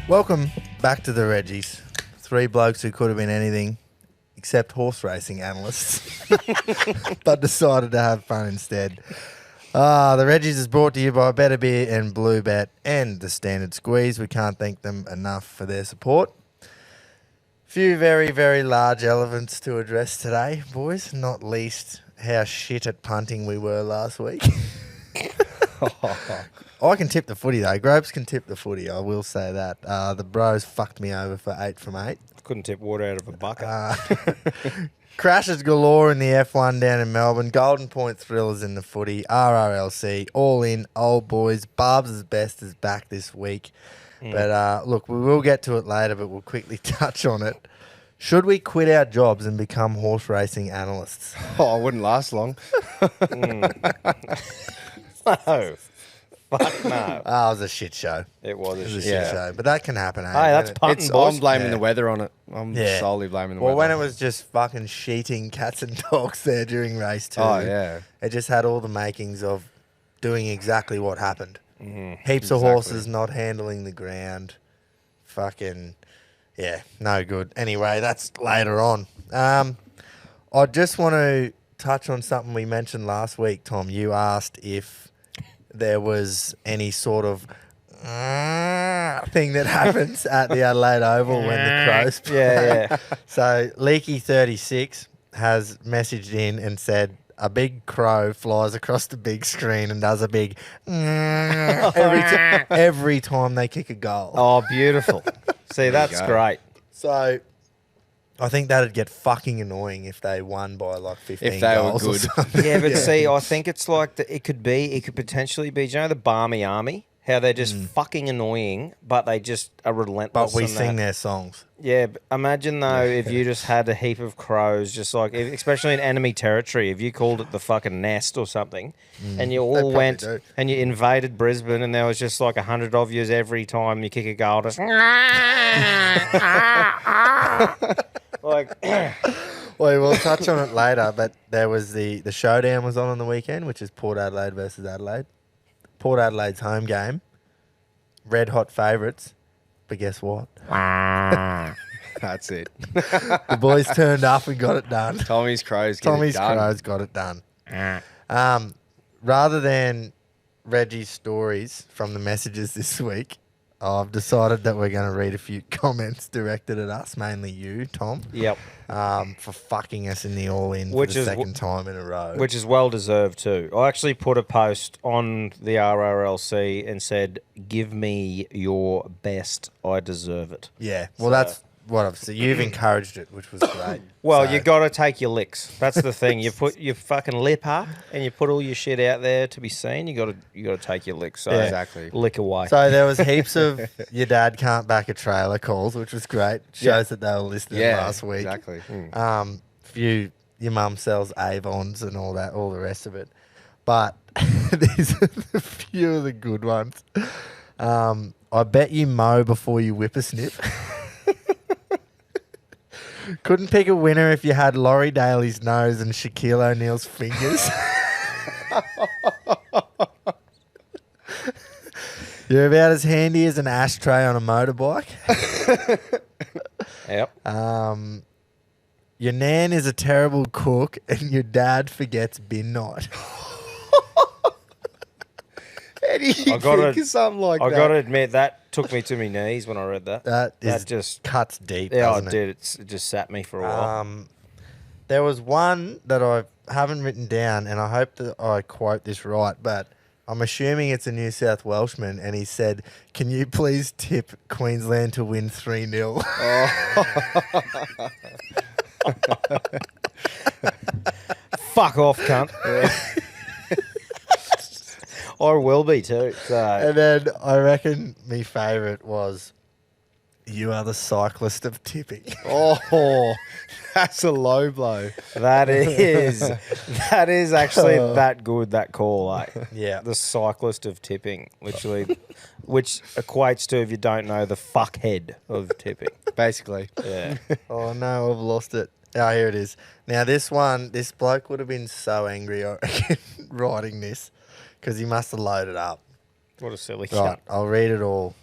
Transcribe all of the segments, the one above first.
Welcome back to the Reggies. Three blokes who could have been anything except horse racing analysts, but decided to have fun instead. The Reggies is brought to you by Better Beer and Blue Bet and the Standard Squeeze. We can't thank them enough for their support. Few very, very large elephants to address today, boys, not least how shit at punting we were last week. I can tip the footy though. Gropes can tip the footy. I will say that. The bros fucked me over for 8 from 8. Couldn't tip water out of a bucket. Crashes galore in the F1 down in Melbourne. Golden Point thrillers in the footy. RRLC all in. Old boys. Barb's best is back this week. But look, we will get to it later, but we'll quickly touch on it. Should we quit our jobs and become horse racing analysts? Oh, I wouldn't last long. No. Fuck no. It was a shit show. It was a It was a shit. shit show. But that can happen, eh? Hey, that's punting, I'm boys. blaming Yeah. the weather on it. I'm Yeah. solely blaming the Well, weather. when it was just fucking sheeting cats and dogs there during race 2. Oh, yeah. It just had all the makings of doing exactly what happened. Heaps of Exactly. horses not handling the ground. Fucking, yeah, no good. Anyway, that's later on. I just want to touch on something we mentioned last week, Tom. You asked if there was any sort of thing that happens at the Adelaide Oval when the Crows play. Yeah. So Leaky36 has messaged in and said a big crow flies across the big screen and does a big every time they kick a goal. Oh, beautiful. See, that's go. great. So I think that'd get fucking annoying if they won by like 15 If they were goals or good. something. Yeah, but see, I think it's like it could potentially be, do you know, the Barmy Army? How they're just fucking annoying, but they just are relentless. But we on sing that. their songs. Yeah, but imagine though if you just had a heap of crows, just like, especially in enemy territory, if you called it the fucking nest or something, and you all probably went do. and you invaded Brisbane, and there was just like 100 of you every time you kick a goal, just like, Well, we'll touch on it later, but there was the showdown was on the weekend, which is Port Adelaide versus Adelaide. Port Adelaide's home game. Red hot favourites. But guess what? That's it. The boys turned up and got it done. Tommy's Crows get Tommy's it done. Crows got it done. Rather than Reggie's stories from the messages this week, I've decided that we're going to read a few comments directed at us, mainly you, Tom, yep, for fucking us in the all-in Which for the is second time in a row. which is well deserved too. I actually put a post on the RRLC and said, "Give me your best, I deserve it." Yeah, well, So- that's what I've said. You've encouraged it, which was great. Well, So- you got to take your licks. That's the thing. You put your fucking lip up and you put all your shit out there to be seen. You got to take your licks. So Yeah. Exactly. lick away. So there was heaps of your dad can't back a trailer calls, which was great. Shows that they were listening Yeah, last week. exactly. Few your mum sells Avons and all that, all the rest of it. But these are a few of the good ones. I bet you mow before you whippersnip. Couldn't pick a winner if you had Laurie Daly's nose and Shaquille O'Neal's fingers. You're about as handy as an ashtray on a motorbike. Yep. Your nan is a terrible cook and your dad forgets bin night. How do you I gotta- think of something like I that? got to admit, that took me to my knees when I read that. That just cuts deep, yeah, I doesn't it? did. It just sat me for a while. There was one that I haven't written down, and I hope that I quote this right, but I'm assuming it's a New South Welshman, and he said, "Can you please tip Queensland to win 3-0?" Fuck off, cunt. I will be too. So And then I reckon my favourite was, "You are the cyclist of tipping." Oh, that's a low blow. that is actually that good, that call, eh? Yeah. The cyclist of tipping, literally, which equates to, if you don't know, the fuckhead of tipping. Basically. Yeah. Oh no, I've lost it. Oh, here it is. Now this bloke would have been so angry, I reckon, writing this, because he must have loaded up. What a silly Right, cunt. I'll read it all.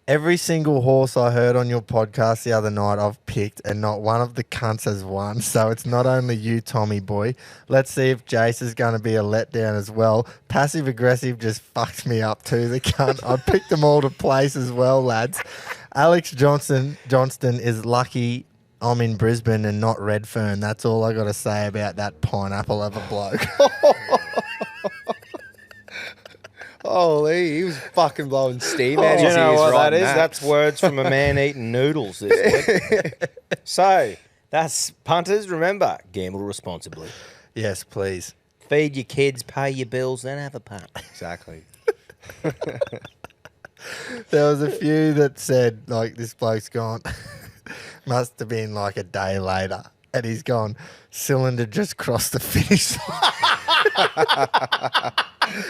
Every single horse I heard on your podcast the other night, I've picked, and not one of the cunts has won. So it's not only you, Tommy boy. Let's see if Jace is going to be a letdown as well. Passive aggressive just fucked me up too, the cunt. I picked them all to place as well, lads. Alex Johnston is lucky I'm in Brisbane and not Redfern. That's all I got to say about that pineapple of a bloke. Holy, he was fucking blowing steam out Do his you know ears what right that is? now. That's words from a man eating noodles this week. So, that's punters. Remember, gamble responsibly. Yes, please. Feed your kids, pay your bills, then have a punt. Exactly. There was a few that said, like, this bloke's gone. Must have been like a day later. And he's gone, cylinder just crossed the finish line.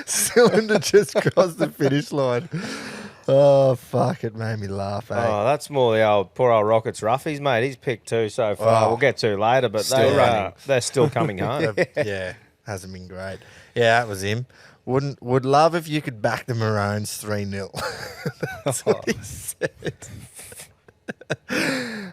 Cylinder just crossed the finish line. Oh, fuck, it made me laugh, eh? Oh, that's more the old poor old Rockets roughies, mate. He's picked two so far. Oh. We'll get to later, but Still running. they're still coming home. Yeah, hasn't been great. Yeah, that was him. Would love if you could back the Maroons 3-0. That's what he said.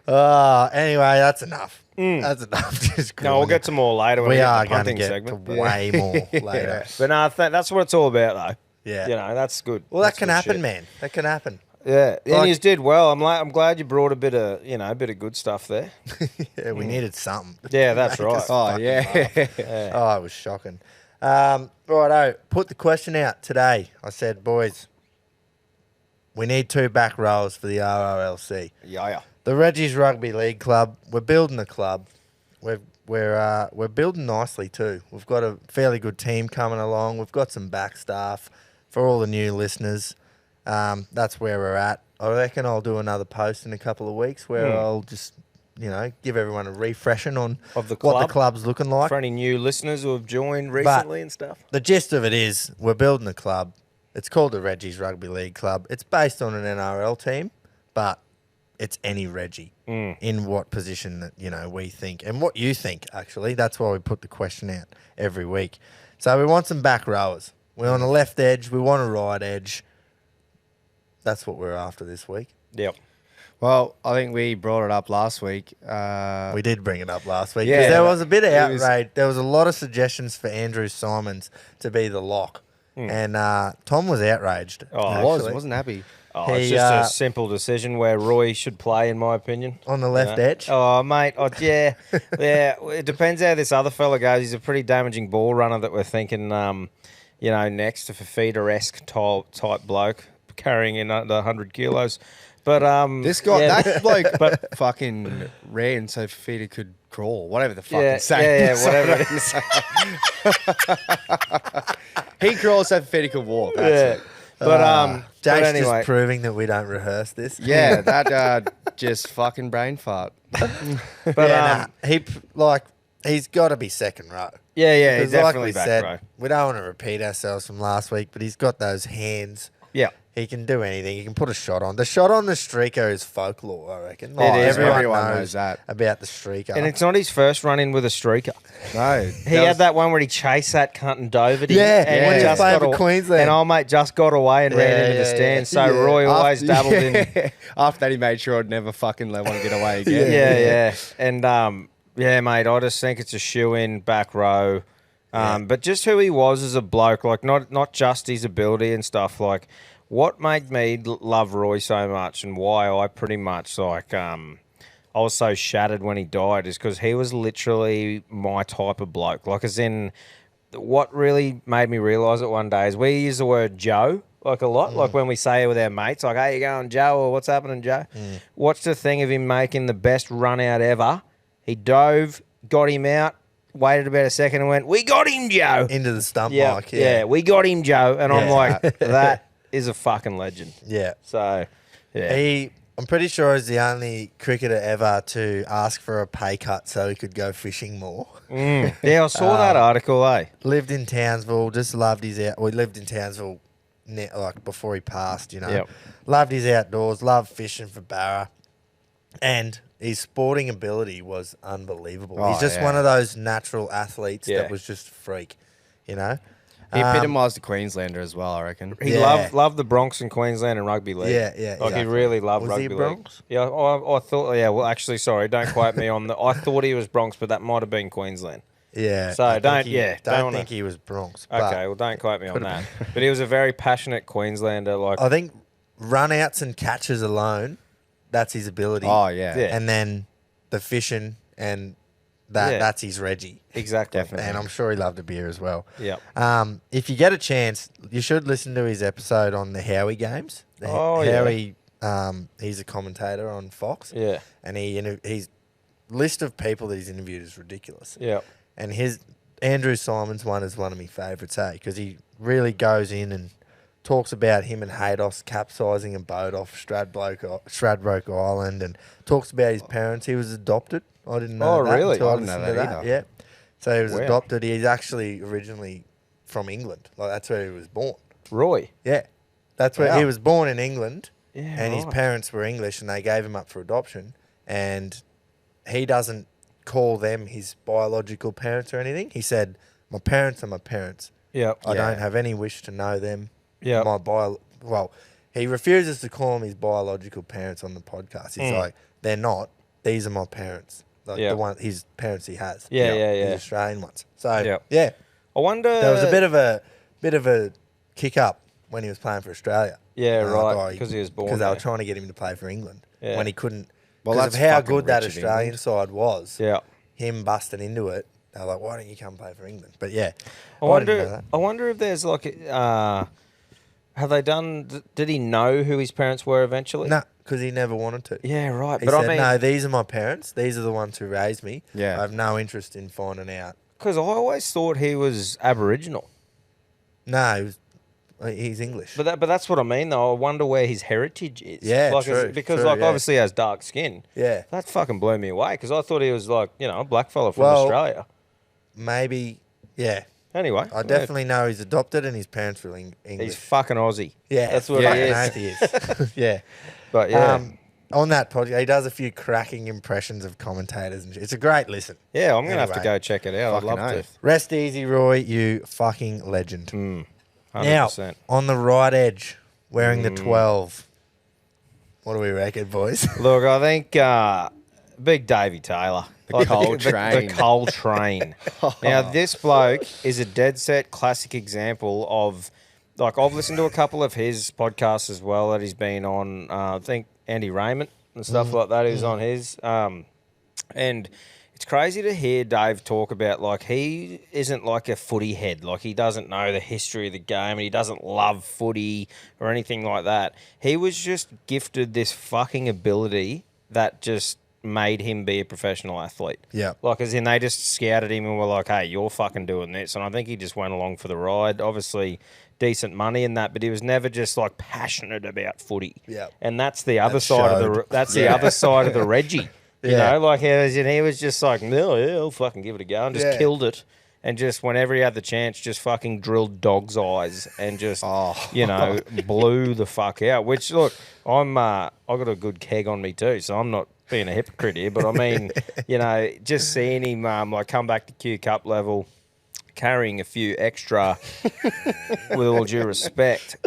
Anyway, that's enough. That's enough. Just No, we'll grilling get it. to more later when We we are get the going to punting get segment. to way more later. But no, that's what it's all about, though. Yeah. You know, that's good. Well, that That's can good happen, shit. man. That can happen. Yeah, and Like- you did well. I'm glad you brought a bit of good stuff there. Yeah, we needed something. Yeah, that's Make right. us Oh, fucking yeah. laugh. Oh, it was shocking. Righto, put the question out today. I said, boys, we need 2 back rows for the RRLC. Yeah. The Reggies Rugby League Club. We're building a club. We're building nicely too. We've got a fairly good team coming along. We've got some back staff for all the new listeners. That's where we're at. I reckon I'll do another post in a couple of weeks where I'll just, give everyone a refreshing on Of the what the club? club's looking like. For any new listeners who have joined recently and stuff. The gist of it is we're building a club. It's called the Reggies Rugby League Club. It's based on an NRL team, but it's any Reggie in what position that, we think and what you think, actually. That's why we put the question out every week. So we want some back rowers. We're on the left edge. We want a right edge. That's what we're after this week. Yep. Well, I think we brought it up last week. We did bring it up last week. 'Cause Yeah, there was a bit of it was- outrage. There was a lot of suggestions for Andrew Simons to be the lock. And Tom was outraged. Oh, I actually. wasn't happy. Oh, He, it's just a simple decision where Roy should play, in my opinion. On the left edge? Oh, mate. Oh, yeah. Yeah. It depends how this other fella goes. He's a pretty damaging ball runner that we're thinking, next to Fafita-esque type bloke carrying in under 100 kilos. But This guy, yeah. that bloke fucking ran so Fafita could crawl, whatever the fucking Yeah, saying. yeah, whatever it is. He crawls so Fafita could walk. That's Yeah. it. But Jake's but anyway, just proving that we don't rehearse this. Yeah, that just fucking brain fart. but Yeah, he's got to be second row. yeah, he's Because like definitely we back said, row. we don't want to repeat ourselves from last week, but he's got those hands. Yeah. He can do anything. He can put a shot on. The shot on the streaker is folklore, I reckon. It is. Everyone knows that. about the streaker. And it's not his first run in with a streaker. No. He had that one where he chased that cunt and dove at him. Yeah, and when he was just playing got for aw- Queensland. And old mate just got away and ran Yeah, into the yeah, stand. yeah. So Yeah. Roy always dabbled in. After that, he made sure I'd never fucking let one get away again. Yeah. And mate, I just think it's a shoe-in back row. But just who he was as a bloke, like not just his ability and stuff. Like what made me love Roy so much and why I pretty much I was so shattered when he died is because he was literally my type of bloke. Like as in, what really made me realise it one day is we use the word Joe like a lot, like when we say it with our mates, like, "Hey, you going, Joe?" or "What's happening, Joe?" Watch the thing of him making the best run out ever. He dove, got him out, waited about a second, and went, "We got him, Joe." into the stump Yeah, mic. yeah, we got him, Joe. And I'm Yeah. like, that is a fucking legend. Yeah. So, yeah. I'm pretty sure he's the only cricketer ever to ask for a pay cut so he could go fishing more. Yeah, I saw that article, eh? Lived in Townsville, just loved his out. We lived in Townsville, like before he passed. Yep. Loved his outdoors, loved fishing for barra, and his sporting ability was unbelievable. Oh, He's just yeah. one of those natural athletes Yeah. that was just a freak, you know. He epitomised the Queenslander as well, I reckon. He loved the Bronx and Queensland and rugby league. Yeah. Like he really loved Was rugby he league. Bronx? Yeah, I thought. Yeah, well, actually, sorry, don't quote me on the. I thought he was Bronx, but that might have been Queensland. Yeah. So I don't. think he- Don't wanna- think he was Bronx. But Okay, well, don't quote me on that. But he was a very passionate Queenslander. Like, I think run-outs and catches alone, that's his ability. Oh, yeah. Yeah. And then the fishing and Yeah. that's his Reggie. exactly. Definitely. And I'm sure he loved a beer as well. Yeah. If you get a chance, you should listen to his episode on the Howie games. Howie, he's a commentator on Fox. Yeah. And his list of people that he's interviewed is ridiculous. Yeah. And his Andrew Simon's one is one of my favourites, because he really goes in and talks about him and Haydos capsizing a boat off Stradbroke Island, and talks about his parents. He was adopted. I didn't know Oh, that really? until I I didn't know listened to that that. either. Yeah. So he was Wow. adopted. He's actually originally from England. Like, that's where he was born. Roy. Yeah. That's where Wow. he was born in England, Yeah, and his right. parents were English, and they gave him up for adoption. And he doesn't call them his biological parents or anything. He said, "My parents are my parents. Yeah. I Yeah. don't have any wish to know them." Yeah. Well, he refuses to call them his biological parents on the podcast. He's like, "They're not. These are my parents." Like Yeah. his parents he has. Yeah. His Australian ones. So Yeah. yeah, I wonder. there was a bit of a kick up when he was playing for Australia. Yeah, And right, 'cause he was born Because they were there. trying to get him to play for England Yeah. when he couldn't. Well, Because of that's how fucking good that rich of Australian England. side was. Yeah. Him busting into it. They were like, "Why don't you come play for England?" But yeah, I didn't know wonder. that. I wonder if there's like, have they done? Did he know who his parents were eventually? No, because he never wanted to. Yeah, right. He But said, I mean, "No, these are my parents. These are the ones who raised me. Yeah. I have no interest in finding out." because I always thought he was Aboriginal. No, he's English. But that's what I mean, though. I wonder where his heritage is. Yeah, like, true, because true, like yeah. obviously he has dark skin. Yeah, That fucking blew me away because I thought he was like a black fella from Well, Australia. maybe. Yeah, Anyway, I definitely know he's adopted and his parents were English. he's fucking Aussie. Yeah, that's what fucking he is. oath he is. Yeah. But yeah, On that podcast, he does a few cracking impressions of commentators, and it's a great listen. yeah, I'm gonna have to Anyway, go check it out. I'd fucking love to. oath. Rest easy, Roy, you fucking legend. 100%. Now, on the right edge, wearing Mm. the 12. What do we reckon, boys? Look, I think Big Davey Taylor. The coal train. The coal train. Now, this bloke is a dead set classic example of, like, I've listened to a couple of his podcasts as well that he's been on. I think Andy Raymond and stuff like that is on his. And it's crazy to hear Dave talk about, like, he isn't like a footy head. Like, he doesn't know the history of the game and he doesn't love footy or anything like that. He was just gifted this fucking ability that just made him be a professional athlete. Yeah. Like, as in, they just scouted him and were like, hey, you're fucking doing this. And I think he just went along for the ride. Obviously, decent money in that, but he was never just, like, passionate about footy. Yeah. And that's the other That side of showed. the other side of the Reggie. You Yeah. know, like, he was just like, no, yeah, I'll fucking give it a go. And just Yeah. killed it. And just, whenever he had the chance, just fucking drilled dog's eyes and just, blew the fuck out. Which, look, I got a good keg on me too, so I'm not being a hypocrite here. But I mean, just seeing him like come back to Q Cup level, carrying a few extra, with all due respect.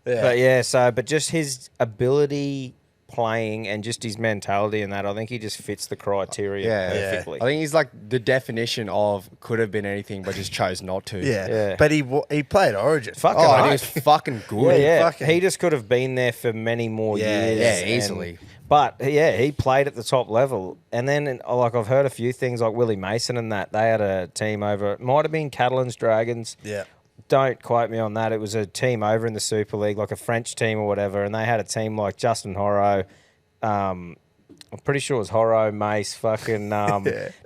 But just his ability playing and just his mentality and that, I think he just fits the criteria Yeah. perfectly. I think he's like the definition of could have been anything, but just chose not to. Yeah. Yeah. But he played Origin. Fucking Oh, and he oath. was fucking good. Yeah, fucking- he just could have been there for many more Yeah, years. yeah, and- easily. But yeah, he played at the top level, and then like I've heard a few things like Willie Mason and that they had a team over. It might have been Catalans Dragons. Yeah. Don't quote me on that. It was a team over in the Super League, like a French team or whatever, and they had a team like Justin Horro. I'm pretty sure it was Horro, Mace, fucking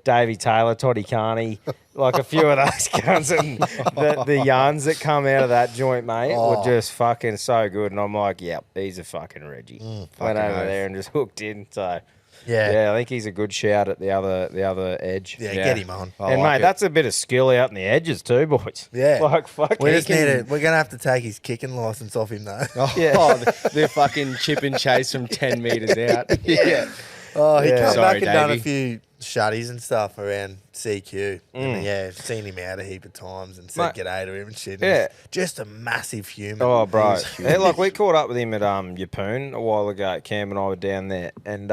Davey Taylor, Toddy Carney, like a few of those guns. And the yarns that come out of that joint, mate, were just fucking so good. And I'm like, yep, he's a fucking Reggie. Went fucking over oath. there and just hooked in. So Yeah. I think he's a good shout at the other edge. Yeah, Yeah. get him on. I And like mate, it. that's a bit of skill out in the edges too, boys. Yeah. Like fuck. We he just can- we're going to have to take his kicking license off him, though. Yeah. the fucking chip and chase from 10 metres out. Yeah. Oh, he Yeah. come Sorry, back and done a Davey. few shutties and stuff around CQ. And yeah, I've seen him out a heap of times and said Mate, g'day to him and shit. yeah. He's just a massive human. Oh, bro. He's huge. Yeah, like, we caught up with him at Yapoon a while ago. Cam and I were down there, and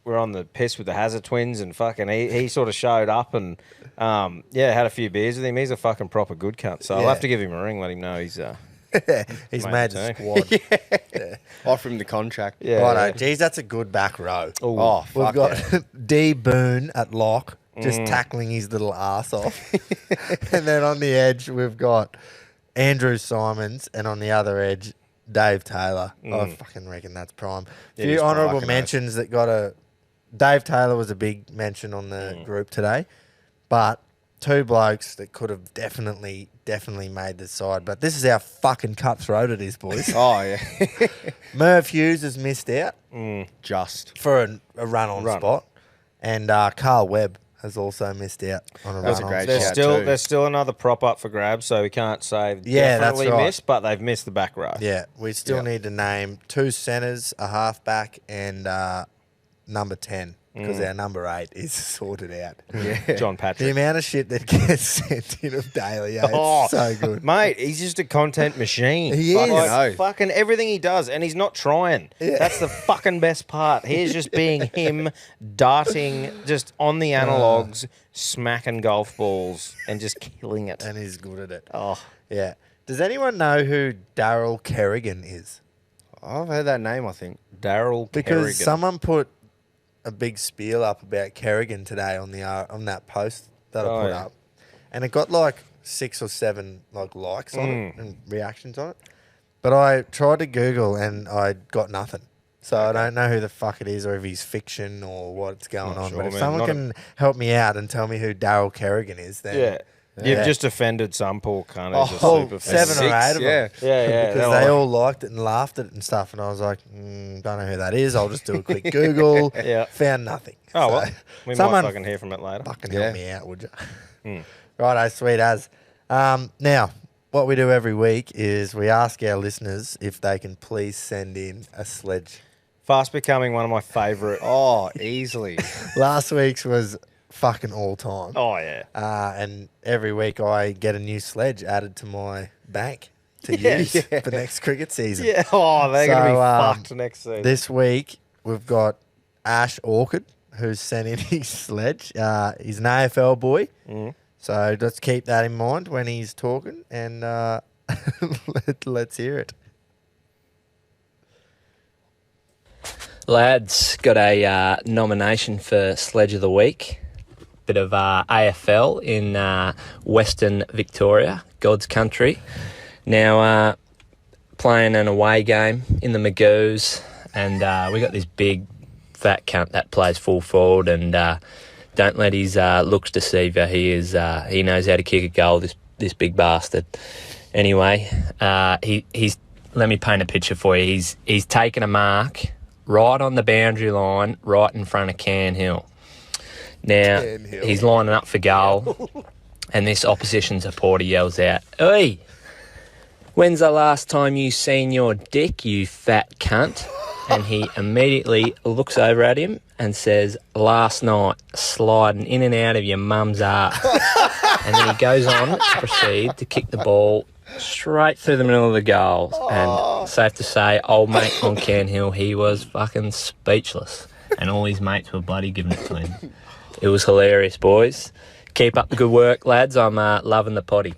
we're on the piss with the Hazard twins, and fucking he sort of showed up and, had a few beers with him. He's a fucking proper good cunt. So I'll Yeah. have to give him a ring, let him know he's... He's made made the the team. squad. Yeah. Offer him the contract. Yeah. Righto, geez, that's a good back row. Oh, We've fuck got yeah. D Boone at lock, just tackling his little ass off. And then on the edge, we've got Andrew Simons, and on the other edge, Dave Taylor. I fucking reckon that's prime. A It few is honourable fucking mentions that got a... Dave Taylor was a big mention on the group today, but two blokes that could have definitely made the side. But this is how fucking cutthroat it is, boys. Oh, yeah. Merv Hughes has missed out Just. for a run-on Run. spot, and Carl Webb has also missed out on a That was a run-on great spot. shout. too. There's still another prop up for grabs, so we can't say Yeah, that's definitely right. missed, but they've missed the back row. Yeah, we still need to name two centres, a halfback, and number 10, because our number 8 is sorted out. John The Patrick. amount of shit that gets sent in of daily, it's Oh, so good. Mate, he's just a content machine. He is. Like, I know. fucking everything he does, and he's not trying. Yeah. That's the fucking best part. He's just being him, darting just on the analogs, smacking golf balls, and just killing it. And he's good at it. Oh, Yeah. Does anyone know who Daryl Kerrigan is? I've heard that name, I think. Daryl Because Kerrigan. someone put a big spiel up about Kerrigan today on the on that post that I Oh, put yeah. up, and it got like 6 or 7 likes on it and reactions on it. But I tried to Google and I got nothing. So I don't know who the fuck it is or if he's fiction or what's going Not on. sure, but if man. someone Not a- can help me out and tell me who Daryl Kerrigan is, then Yeah. You've Yeah. just offended some poor cunt who's a Oh, super fan. 7 or 8 of them. Yeah. Yeah, Because they all liked it and laughed at it and stuff. And I was like, don't know who that is. I'll just do a quick Google. Yeah. Found nothing. Oh, well, So, we someone might fucking hear from it later. fucking Yeah. help me out, would you? Righto, sweet as. Now, what we do every week is we ask our listeners if they can please send in a sledge. Fast becoming one of my favourite. Oh, easily. Last week's was fucking all time. Oh, yeah. And every week I get a new sledge added to my bank to Yeah. use for next cricket season. Yeah. Oh, they're going to be So, fucked next season. This week we've got Ash Orchid, who's sent in his sledge. He's an AFL boy. So let's keep that in mind when he's talking, and let's hear it. Lads, got a nomination for Sledge of the Week. Bit of AFL in Western Victoria, God's country. Now, playing an away game in the Magoos, and we got this big fat cunt that plays full forward and don't let his looks deceive you. He knows how to kick a goal, this big bastard. Anyway, he's let me paint a picture for you. He's taken a mark right on the boundary line, right in front of Cairn Hill. Now, he's lining up for goal, and this opposition supporter yells out, "Oi, when's the last time you seen your dick, you fat cunt?" And he immediately looks over at him and says, "Last night, sliding in and out of your mum's ass." And then he goes on to proceed to kick the ball straight through the middle of the goals. And safe to say, old mate on Cairn Hill, he was fucking speechless. And all his mates were bloody giving it to him. It was hilarious, boys. Keep up the good work, lads. I'm loving the potty.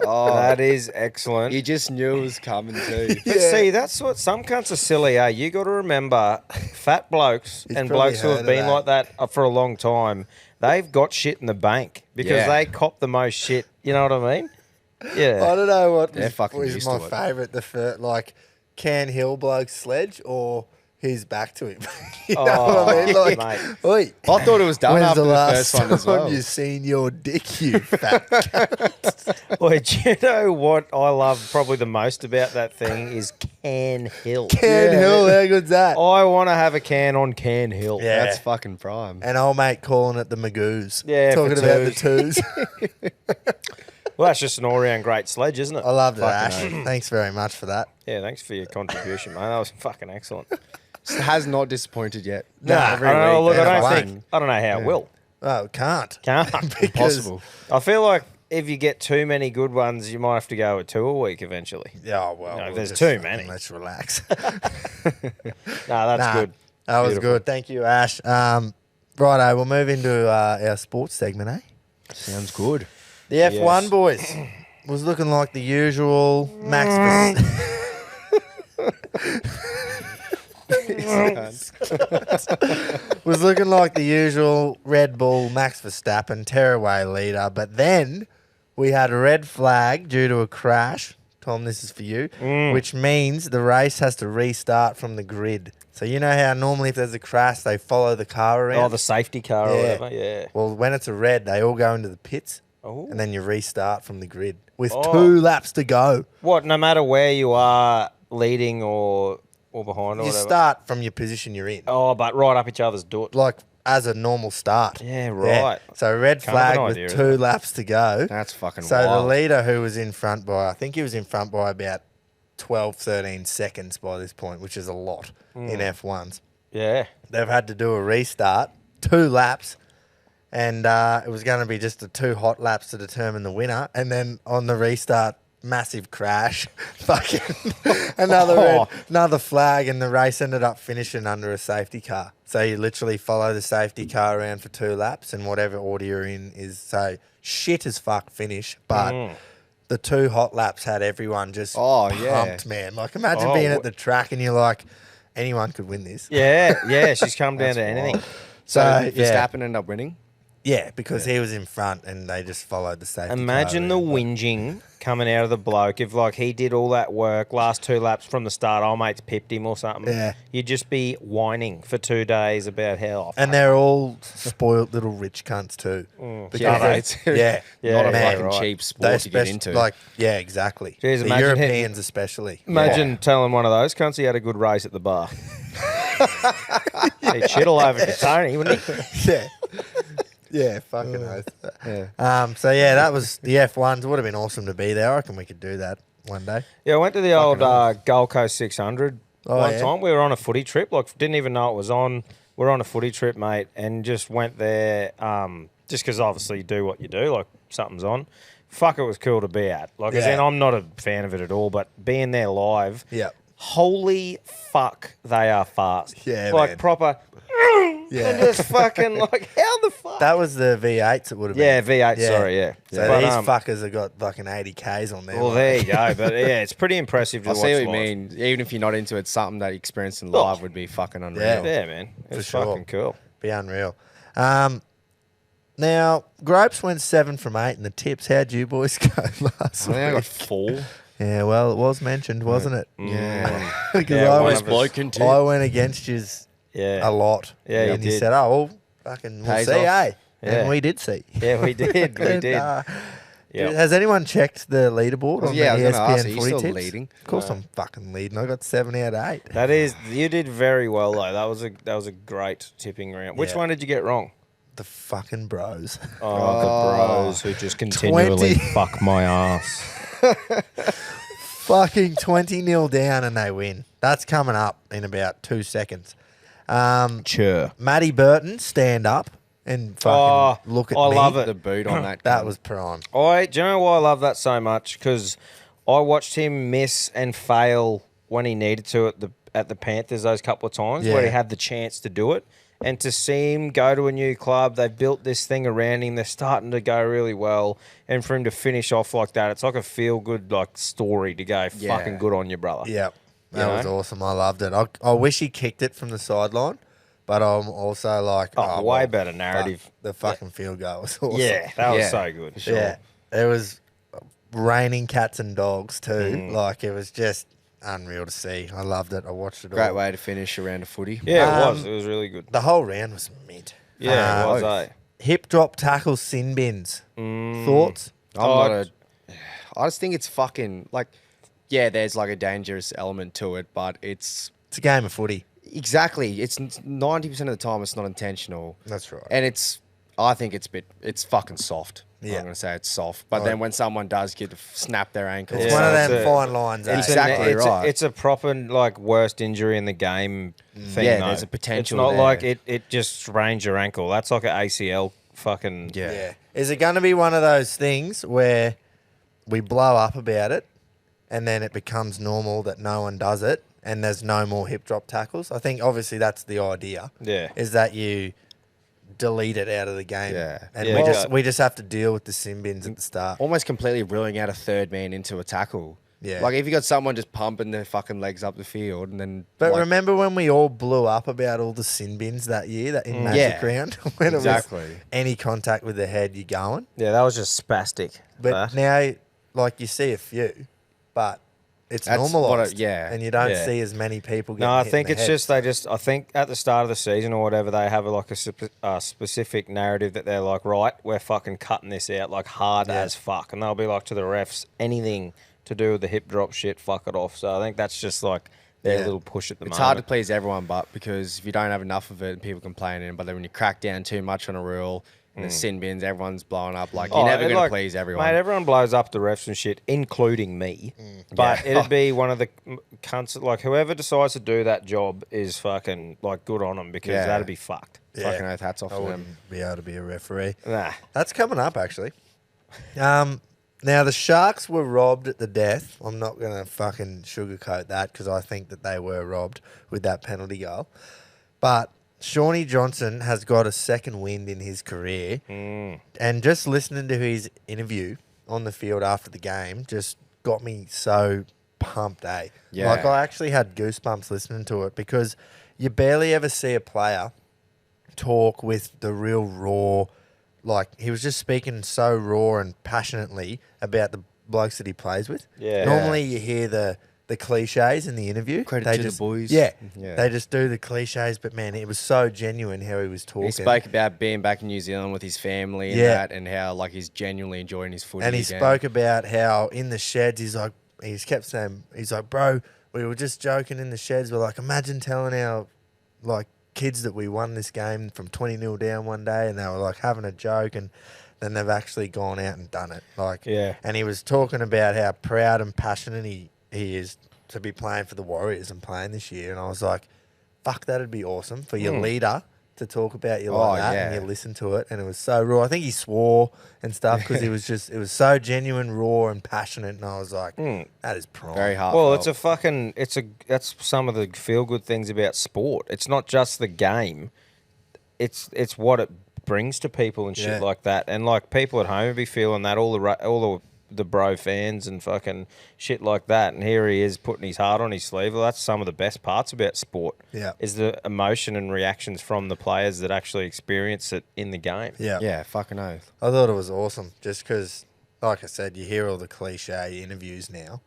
Oh, That is excellent. you just knew it was coming too. But see, that's what some cunts are silly, eh? You got to remember, fat blokes He's and probably blokes who heard have of been that. like that for a long time, they've got shit in the bank because Yeah. they cop the most shit. You know what I mean? I Yeah. don't know what They're fucking was used my to it. favourite. Like Cairn Hill bloke's sledge or his back to him. You know what I mean? Oh, Like, mate. oi, I thought it was done when's after the the last first one as time well. you seen your dick, you fat? Wait, do you know what I love probably the most about that thing is Cairn Hill. Cairn Hill, how good's that? I want to have a can on Cairn Hill. Yeah. That's fucking prime. And old mate calling it the Magoos. Yeah, talking for about the twos. Well, that's just an all-round great sledge, isn't it? I loved it, Fucking Ash. Thanks very much for that. Yeah, thanks for your contribution, mate. That was fucking excellent. has not disappointed yet. No, I every don't know. week. Look, Every I week. don't know how it will. Oh, can't. Can't. Because- Impossible. I feel like if you get too many good ones, you might have to go with 2 a week eventually. Yeah, well, No, we'll there's just too fucking many. Let's relax. No, that's Nah, good. That was Beautiful. good. Thank you, Ash. Righto, we'll move into our sports segment, eh? Sounds good. The F1 Yes. boys was looking like the usual Max was looking like the usual Red Bull Max Verstappen tearaway leader, but then we had a red flag due to a crash. Tom, this is for you, which means the race has to restart from the grid. So you know how normally if there's a crash, they follow the car around? Oh, the safety car or Yeah. whatever. Yeah. Well, when it's a red, they all go into the pits, Oh. and then you restart from the grid with Oh. 2 laps to go. What? No matter where you are, leading or behind or You whatever. start from your position you're in, Oh, but right up each other's door. like as a normal start. Yeah, right. So red Kind of an flag with idea, 2 isn't it? laps to go. That's fucking So wild. the leader who was in front by, I think he was in front by about 12, 13 seconds by this point, which is a lot in F1s. Yeah. They've had to do a restart, 2 laps, and it was going to be just the 2 hot laps to determine the winner. And then on the restart, massive crash, fucking another flag, and the race ended up finishing under a safety car. So you literally follow the safety car around for 2 laps, and whatever order you're in is so shit as fuck finish, but. The 2 hot laps had everyone just pumped, man. Like, imagine being at the track and you're like, anyone could win this. Yeah. She's come down to anything. So yeah. Verstappen ended up winning. Yeah, because he was in front and they just followed the safety Imagine the car around. whinging coming out of the bloke if, like, he did all that work, last 2 laps from the start, old mate's pipped him or something. Yeah. You'd just be whining for 2 days about how. And they're all spoiled little rich cunts too. Yeah, they- it's yeah, Yeah, not a man, fucking right. cheap they sport to get spec- into. Like, yeah, exactly. Jeez, the imagine Europeans especially. Imagine telling one of those cunts he had a good race at the bar. He'd shit all over to Tony, wouldn't he? Yeah. Yeah, fucking oath. yeah. So yeah, that was the F1s. It would have been awesome to be there. I reckon we could do that one day. Yeah, I went to the old Gold Coast 600 one yeah? time. We were on a footy trip. Like, didn't even know it was on. We were on a footy trip, mate, and just went there just because obviously you do what you do. Like, something's on. Fuck, it was cool to be at. Like, as Yeah. in, I'm not a fan of it at all, but being there live, Yeah. holy fuck, they are fast. Yeah, like man. proper. Yeah. And just fucking like, how the fuck? That was the V8s it would have Yeah, been. V8, sorry, yeah. So But, these fuckers have got fucking 80 Ks on there. Well, there you go. But yeah, it's pretty impressive to I watch see what you live. mean. Even if you're not into it, something that you experience in Oh. live would be fucking unreal. Yeah. Yeah, man. It was sure. fucking cool. Be unreal. Now, Gropes went 7 from 8 in the tips. How'd you boys go last I think I got week? 4. Yeah, well, it was mentioned, wasn't it? Yeah. Because Yeah, I, one went, of us- bloke and tip. I went against you Yeah. a lot. Yeah, you and you did. said, oh, well, fucking, we'll Pays see, off. eh? Yeah. And we did see. Yeah, we did. We And, did. Yep. Has anyone checked the leaderboard on Yeah, I the was gonna ESPN ask, are you footy still tips? leading? Of course I'm fucking leading. I got 7 out of 8. That is, you did very well though. That was a great tipping round. Which Yeah. one did you get wrong? The fucking bros. Oh, the bros who just continually 20. fuck my ass. Fucking 20-0 down and they win. That's coming up in about 2 seconds. Churr. Matty Burton, stand up and fucking look at I me. love it. The boot on that. That was prime. Do you know why I love that so much? Because I watched him miss and fail when he needed to at the Panthers those couple of times where Yeah. he had the chance to do it. And to see him go to a new club, they've built this thing around him. They're starting to go really well. And for him to finish off like that, it's like a feel-good like story to go, Yeah. fucking good on you, brother. Yep. That You was know? awesome. I loved it. I wish he kicked it from the sideline, but I'm also like, Oh, way better narrative. fuck, the fucking field goal was awesome. Yeah, that was Yeah, so good. for sure. Yeah. It was raining cats and dogs too. Like, it was just unreal to see. I loved it. I watched it all. Great way to finish a round of footy. Yeah, it was. It was really good. The whole round was mint. Yeah, it was, both. eh? Hip drop tackle sin bins. Thoughts? I just think it's fucking like, yeah, there's like a dangerous element to it, but it's It's a game of footy. exactly. It's 90% of the time it's not intentional. That's right. And it's I think it's fucking soft. Yeah. I'm gonna say it's soft. But then when someone does get to snap their ankle, It's Yeah, one of it's them a- fine lines. it's eh? exactly right. It's a proper like worst injury in the game thing. Yeah, though. there's a potential It's not there. like it just sprains your ankle. That's like an ACL fucking. Yeah. Yeah. Is it going to be one of those things where we blow up about it and then it becomes normal that no one does it and there's no more hip drop tackles? I think obviously that's the idea. Yeah. Is that you delete it out of the game. Yeah. And Yeah. we just have to deal with the sin bins at the start. Almost completely ruling out a third man into a tackle. Yeah. Like if you got someone just pumping their fucking legs up the field and then. But like, remember when we all blew up about all the sin bins that year that in Magic Yeah. Round? When Exactly. it was any contact with the head, you're going. Yeah, that was just spastic. But now, like, you see a few, but it's That's what normalised. yeah. And you don't Yeah. see as many people getting No, I hit in think the it's head. just I think at the start of the season or whatever, they have like a specific narrative that they're like, right, we're fucking cutting this out like hard Yeah. as fuck. And they'll be like to the refs, anything to do with the hip drop shit, fuck it off. So I think that's just like their Yeah. little push at the It's moment. hard to please everyone, but because if you don't have enough of it and people complaining, but then when you crack down too much on a rule and the sin bins, everyone's blowing up. Like you're never and, going to please everyone. Mate, everyone blows up the refs and shit, including me. But it'd be one of the cunts, like whoever decides to do that job is fucking like good on them because Yeah. that'd be fucked. Fucking oath, hats off I to them. wouldn't be able to be a referee. Nah. That's coming up, actually. Now, the Sharks were robbed at the death. I'm not going to fucking sugarcoat that because I think that they were robbed with that penalty goal. But Shawnee Johnson has got a second wind in his career. And just listening to his interview on the field after the game just got me so pumped, eh? Yeah. Like, I actually had goosebumps listening to it because you barely ever see a player talk with the real raw, like he was just speaking so raw and passionately about the blokes that he plays with. Yeah. Normally you hear the cliches in the interview. Credit They to the just, boys. Yeah, Yeah. They just do the cliches, but man, it was so genuine how he was talking. He spoke about being back in New Zealand with his family and Yeah. that, and how like he's genuinely enjoying his footy. and he again. spoke about how in the sheds, he's kept saying, he's like, bro, we were just joking in the sheds. We're like, imagine telling our like kids that we won this game from 20-0 down one day, and they were like having a joke, and then they've actually gone out and done it. Like, Yeah. And he was talking about how proud and passionate he is to be playing for the Warriors and playing this year. And I was like, fuck, that'd be awesome for your leader to talk about you like Oh, that, yeah. and you listen to it. And it was so raw. I think he swore and stuff because it was so genuine, raw, and passionate. And I was like, that is prime. Very hard. Well, that's some of the feel good things about sport. It's not just the game. It's what it brings to people and shit Yeah. like that. And like people at home would be feeling that all the bro fans and fucking shit like that. And here he is putting his heart on his sleeve. Well, that's some of the best parts about sport. Yeah. Is the emotion and reactions from the players that actually experience it in the game. Yeah. Yeah, fucking oath. I thought it was awesome just because, like I said, you hear all the cliche interviews now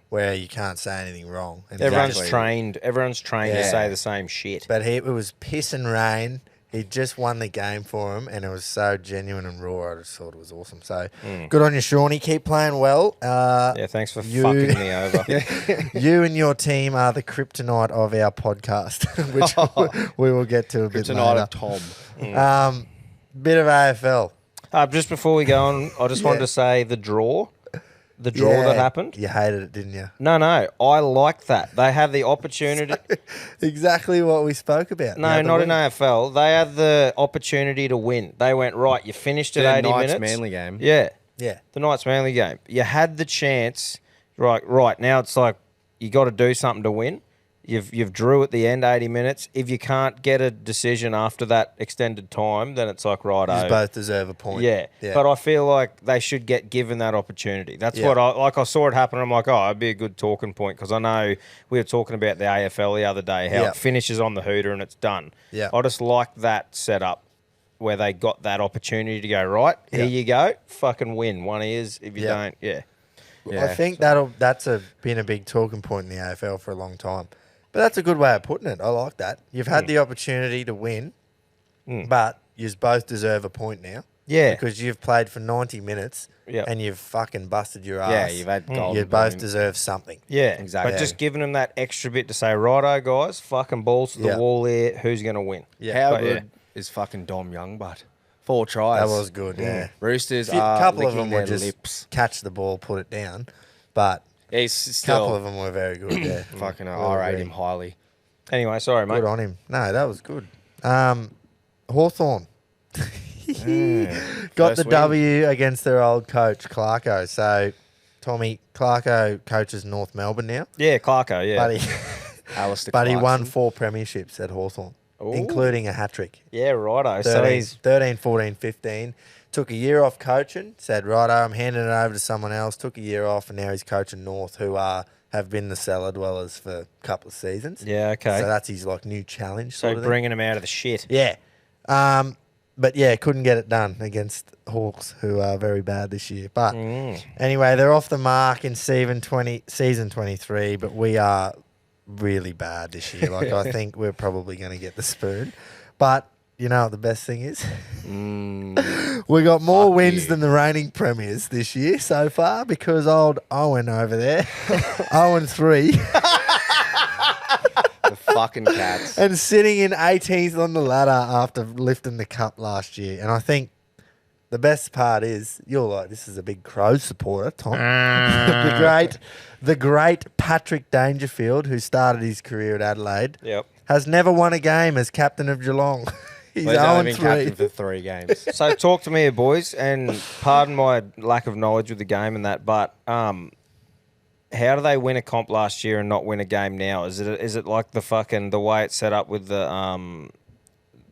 where you can't say anything wrong. And Everyone's Exactly. trained. Everyone's trained to Yeah. say the same shit. But it was piss and rain. He just won the game for him, and it was so genuine and raw. I just thought it was awesome. So good on you, Shawnee. Keep playing well. Yeah, thanks for you- fucking me over. You and your team are the kryptonite of our podcast, which we will get to a bit Tonight later. of Tom. Bit of AFL. Just before we go on, I just wanted Yeah. to say the draw that happened. You hated it, didn't you? No, I like that. They have the opportunity. Exactly what we spoke about. the No, other not in week. AFL. They had the opportunity to win. They went, right, you finished at The 80 Knights minutes. Manly game. Yeah, Yeah. the Knights Manly game. You had the chance. Right, now it's like you got to do something to win. You've drew at the end 80 minutes. If you can't get a decision after that extended time, then it's like, right, You both deserve a point. yeah. But I feel like they should get given that opportunity. That's what I saw it happen. I'm like, oh, it'd be a good talking point because I know we were talking about the AFL the other day, how Yeah. it finishes on the hooter and it's done. Yeah. I just like that setup where they got that opportunity to go, right, here Yeah. you go, fucking win. One is, if you Yeah. don't, yeah. Yeah. I think that's been a big talking point in the AFL for a long time. But that's a good way of putting it. I like that. You've had the opportunity to win, but you both deserve a point now. Yeah. Because you've played for 90 minutes Yep. and you've fucking busted your ass. Yeah, you've had gold. You both deserve something. Yeah, Exactly. But just giving them that extra bit to say, righto, guys, fucking balls to the Yeah. wall here. Who's going to win? Yeah. How But, good is fucking Dom Young, but 4 tries. That was good, yeah. Roosters A are couple of licking them were their just lips. catch the ball, put it down. But He's a still couple of them were very good, yeah. fucking. We'll I rate agree. him highly. Anyway, sorry, mate. Good on him. No, that was good. Hawthorn got First the win. W against their old coach, Clarko. So, Tommy, Clarko coaches North Melbourne now. Yeah, Clarko, yeah. But he, Alistair but he won Clarkson. 4 premierships at Hawthorn, Ooh. including a hat-trick. Yeah, righto. 13, So he's 13, 14, 15. Took a year off coaching. Said, righto, I'm handing it over to someone else. Took a year off, and now he's coaching North, who have been the cellar dwellers for a couple of seasons. yeah, okay. So that's his new challenge. So Sort of thing. bringing him out of the shit. Yeah. But yeah, couldn't get it done against Hawks, who are very bad this year. But anyway, they're off the mark in season 23, but we are really bad this year. I think we're probably going to get the spoon. But you know what the best thing is? We got more Fuck wins you. than the reigning premiers this year so far because old Owen over there, 0-3. The fucking Cats. And sitting in 18th on the ladder after lifting the cup last year. And I think the best part is you're like, this is a big Crows supporter, Tom. the great Patrick Dangerfield, who started his career at Adelaide, Yep. has never won a game as captain of Geelong. He's Well, he's only been captain 0-3. for 3 games. So talk to me here, boys, and pardon my lack of knowledge with the game and that, but how do they win a comp last year and not win a game now? Is it like the way it's set up with the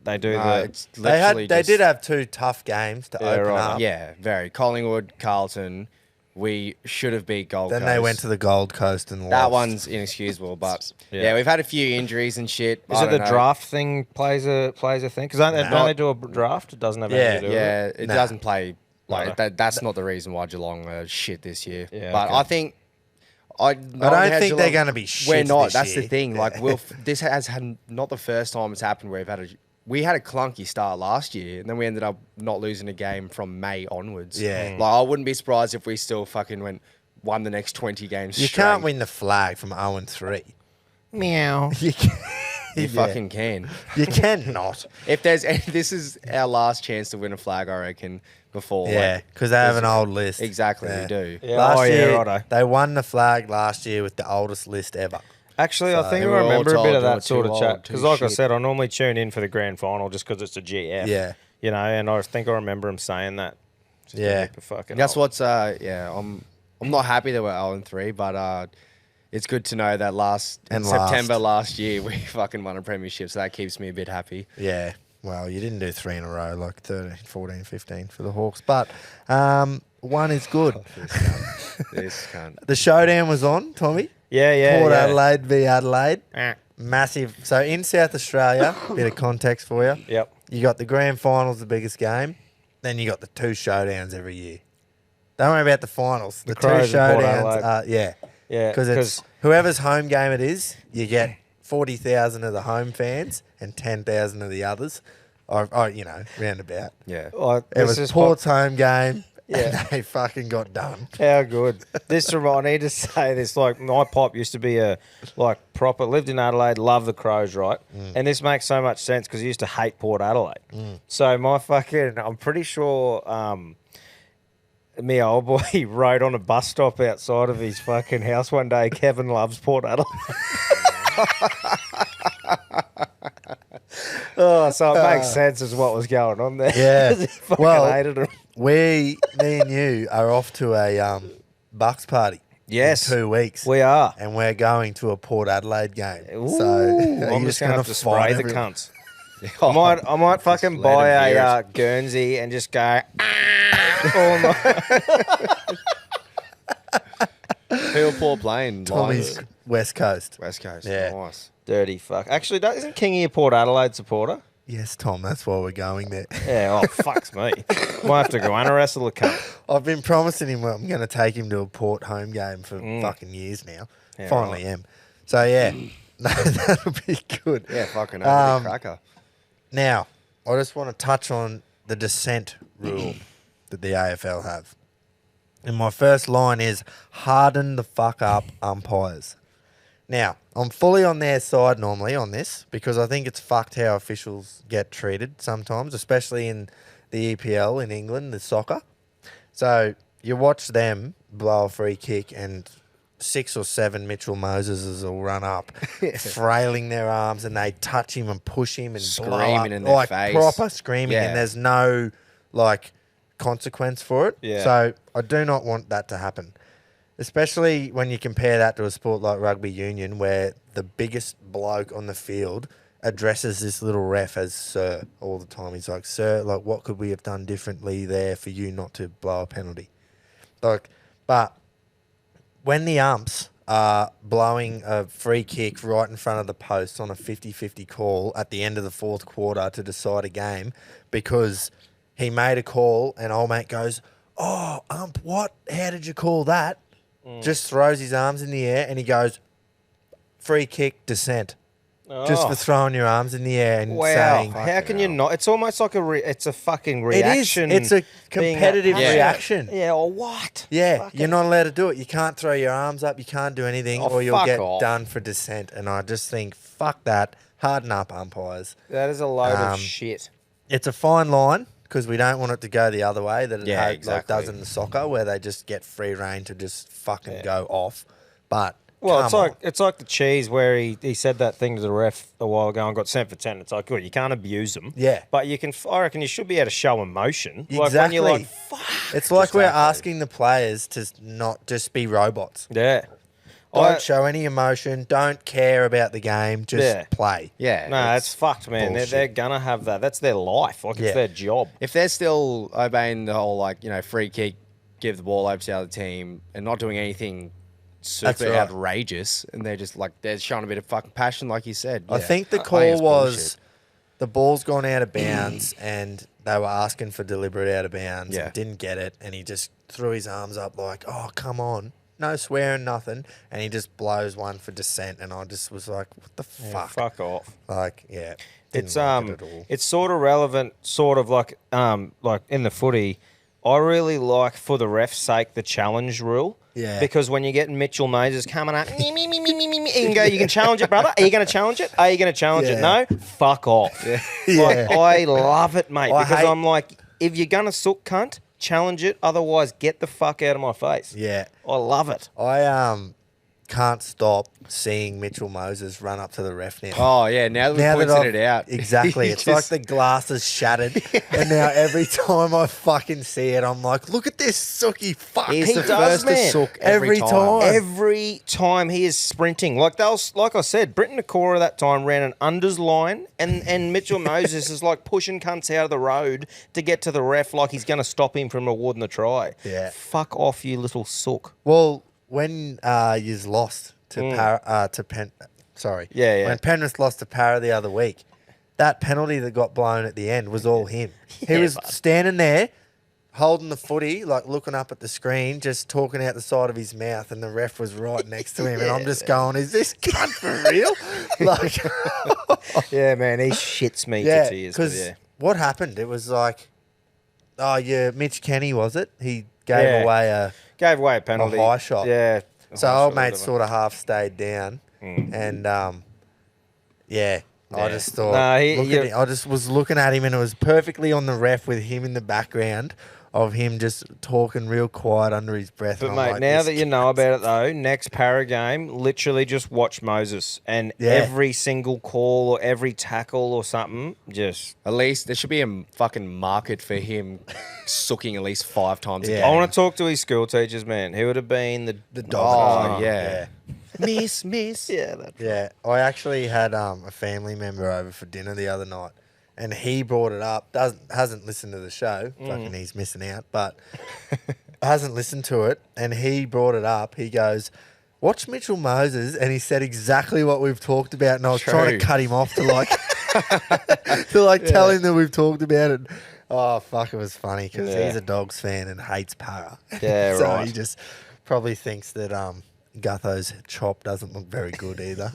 they do the It's literally They just- did have 2 tough games to Yeah, open right. up. Yeah, very. Collingwood, Carlton. We should have beat Gold Then Coast. they went to the Gold Coast and That lost. one's inexcusable, but Yeah. yeah, we've had a few injuries and shit. Is I it the don't know. draft thing plays a thing? Because don't they do a draft? It doesn't have anything to do with it. Yeah, it Nah. doesn't play like No. that. That's not the reason why Geelong are shit this year. Yeah, but okay. I think I don't think they're going to be shit. We're not. this That's year. the thing. Like, this has had not the first time it's happened where we had a clunky start last year, and then we ended up not losing a game from May onwards. Yeah. Like, I wouldn't be surprised if we still fucking won the next 20 games. You straight. can't win the flag from 0-3. Meow. You can. You Yeah. fucking can. You cannot. If there's this is our last chance to win a flag, I reckon. Before, Yeah, like, because they have an there's- old list. Exactly, Yeah. we do. Yeah, Last oh, yeah, year, righto. they won the flag last year with the oldest list ever. Actually, I think I They were all remember a told bit of they were that sort too of chat. old, too Because like I shit. said, I normally tune in for the grand final just because it's a GF. Yeah. You know, and I think I remember him saying that. Just a Yeah. heap of fucking That's old. what's I'm not happy that we're 0-3, but it's good to know that And September last year we fucking won a premiership, so that keeps me a bit happy. Yeah. Well, you didn't do 3 in a row, like 13, 14, 15 for the Hawks. But one is good. This can't. The showdown was on, Tommy. Yeah. Port Adelaide v Adelaide. Eh. Massive. So in South Australia, bit of context for you. Yep. You got the grand finals, the biggest game. Then you got the 2 showdowns every year. Don't worry about the finals. The 2 Crows and Port showdowns Adelaide. are, yeah. Yeah. Because it's whoever's home game it is, you get 40,000 of the home fans and 10,000 of the others. Or roundabout. Yeah. like, It this was is Port's home game, Yeah. and they fucking got done. How good. I need to say this. Like, my pop used to be proper, lived in Adelaide, loved the Crows, right? And this makes so much sense because he used to hate Port Adelaide. So I'm pretty sure me old boy wrote on a bus stop outside of his fucking house one day, Kevin loves Port Adelaide. Oh, so it makes sense as what was going on there. Yeah. 'Cause he fucking Well, hated him. me and you are off to a Bucks party. Yes. In 2 weeks. We are. And we're going to a Port Adelaide game. Ooh, So are I'm you just going to have to spray the everyone? cunts. I might fucking let buy him hear a Guernsey and just go all night. Who are Port playing? Tommy's Lions? West Coast. West Coast. Yeah. Nice. Dirty fuck. Actually, isn't Kingy a Port Adelaide supporter? Yes, Tom, that's why we're going there. Yeah, fucks me. Might have to go and wrestle the cunt. I've been promising him I'm going to take him to a Port home game for fucking years now. Yeah, Finally right. am. So, yeah, that'll be good. Yeah, fucking hell, cracker. Now, I just want to touch on the dissent rule that the AFL have. And my first line is harden the fuck up umpires. Now, I'm fully on their side normally on this because I think it's fucked how officials get treated sometimes, especially in the EPL in England, the soccer. So you watch them blow a free kick and 6 or 7 Mitchell Moseses will run up, frailing their arms, and they touch him and push him and blow up, Screaming in their like face. proper screaming, Yeah. and there's no like consequence for it. Yeah. So I do not want that to happen, especially when you compare that to a sport like rugby union, where the biggest bloke on the field addresses this little ref as sir all the time. He's like, sir, like, what could we have done differently there for you not to blow a penalty? Like, but when the umps are blowing a free kick right in front of the post on a 50-50 call at the end of the fourth quarter to decide a game because he made a call and old mate goes, oh, ump, what? How did you call that? Just throws his arms in the air and he goes, free kick, dissent. Just for throwing your arms in the air and Wow, saying, how can you not? It's almost like it's a fucking reaction. It is. It's a being competitive Yeah. reaction. Yeah, or what? Yeah, Fucking- you're not allowed to do it. You can't throw your arms up. You can't do anything, Oh, or you'll fuck get off. done for dissent. And I just think, fuck that. Harden up, umpires. That is a load of Um, shit. It's a fine line because we don't want it to go the other way that it Yeah, like exactly. does in the soccer, where they just get free reign to just fucking go off. But Well, come it's like the cheese where he said that thing to the ref a while ago and got sent for 10. It's like, good, you can't abuse them. Yeah. But you can. I reckon you should be able to show emotion. on. Like when you're like, Exactly. It's like we're Exactly. asking the players to not just be robots. yeah. Don't show any emotion. Don't care about the game. Just Yeah. play. Yeah. No, it's fucked, man. bullshit. They're gonna have that. That's their life. Like Yeah. it's their job. If they're still obeying the whole, like, you know, free kick, give the ball over to the other team, and not doing anything That's super right. outrageous, and they're just like, they're showing a bit of fucking passion, like you said. I Yeah. think the I think call it's was bullshit. the ball's gone out of bounds and they were asking for deliberate out of bounds Yeah. and didn't get it. And he just threw his arms up like, oh, come on. No swearing, nothing. And he just blows one for dissent. And I just was like, what the Yeah, fuck? fuck off. Like, yeah. It's didn't like it at all. it's sort of relevant, sort of like in the footy. I really like, for the ref's sake, the challenge rule. Yeah. Because when you're getting Mitchell Moses coming up, me, you can go, you can challenge it, brother. Are you going to challenge it? Are you going to challenge it? Yeah. No? Fuck off. Yeah. Like, I love it, mate. I Because hate- I'm like, if you're going to sook cunt, challenge it. Otherwise, get the fuck out of my face. Yeah. I love it. I can't stop seeing Mitchell Moses run up to the ref now. Oh, yeah, now that we Now pointed I've- it out. Exactly. he It's like just- the glass is shattered. And now every time I fucking see it, I'm like, look at this sooky fuck. He's He the does, first to man. sook Every every time. time. Every time he is sprinting, like I said, Britton Nakora that time ran an unders line, and Mitchell Moses is like pushing cunts out of the road to get to the ref, like he's going to stop him from awarding the try. Yeah. Fuck off, you little sook. Well, when you's lost to Yeah, yeah. when Penrith lost to Para the other week, that penalty that got blown at the end was all him. He Yeah, was but- standing there, holding the footy, like looking up at the screen, just talking out the side of his mouth, and the ref was right next to him, and I'm just going, "Is this cunt for real?" Like, Yeah, man, he shits me yeah, to tears. but because Yeah. what happened? It was like, oh yeah, Mitch Kenny was it? He gave Yeah. away a. Gave away a penalty. high shot. Yeah. a So high old shot, mate whatever. sort of half stayed down, and yeah, I Yeah. just thought, Nah, I just was looking at him, and it was perfectly on the ref with him in the background of him just talking real quiet under his breath. But and I'm mate, like, now this that you know about it though, next para game, literally just watch Moses and Yeah. every single call or every tackle or something, just At least there should be a fucking market for him sooking at least 5 times a Yeah. game. I want to talk to his school teachers, man. He would have been the dog. Oh, yeah. Miss. Yeah, that. Yeah, I actually had a family member over for dinner the other night, and he brought it up. Hasn't listened to the show. Fucking, he's missing out, but hasn't listened to it. And he brought it up. He goes, "Watch Mitchell Moses," and he said exactly what we've talked about. And I was trying True. to cut him off to like tell him that we've talked about it. Oh fuck, it was funny because Yeah. he's a Dogs fan and hates Para. Yeah, so right. he just probably thinks that Gutho's chop doesn't look very good either.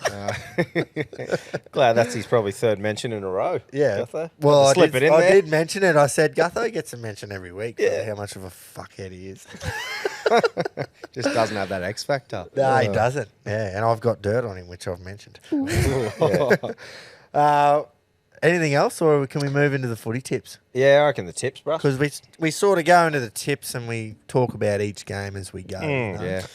Glad that's his probably third mention in a row. Yeah. Gutho. Well, I slip did, it in I there. did mention it. I said Gutho gets a mention every week for Yeah. how much of a fuckhead he is. Just doesn't have that X factor. No, he doesn't. Yeah, and I've got dirt on him, which I've mentioned. Anything else, or can we move into the footy tips? Yeah, I reckon the tips, bro. Because we sort of go into the tips and we talk about each game as we go. you know? Yeah.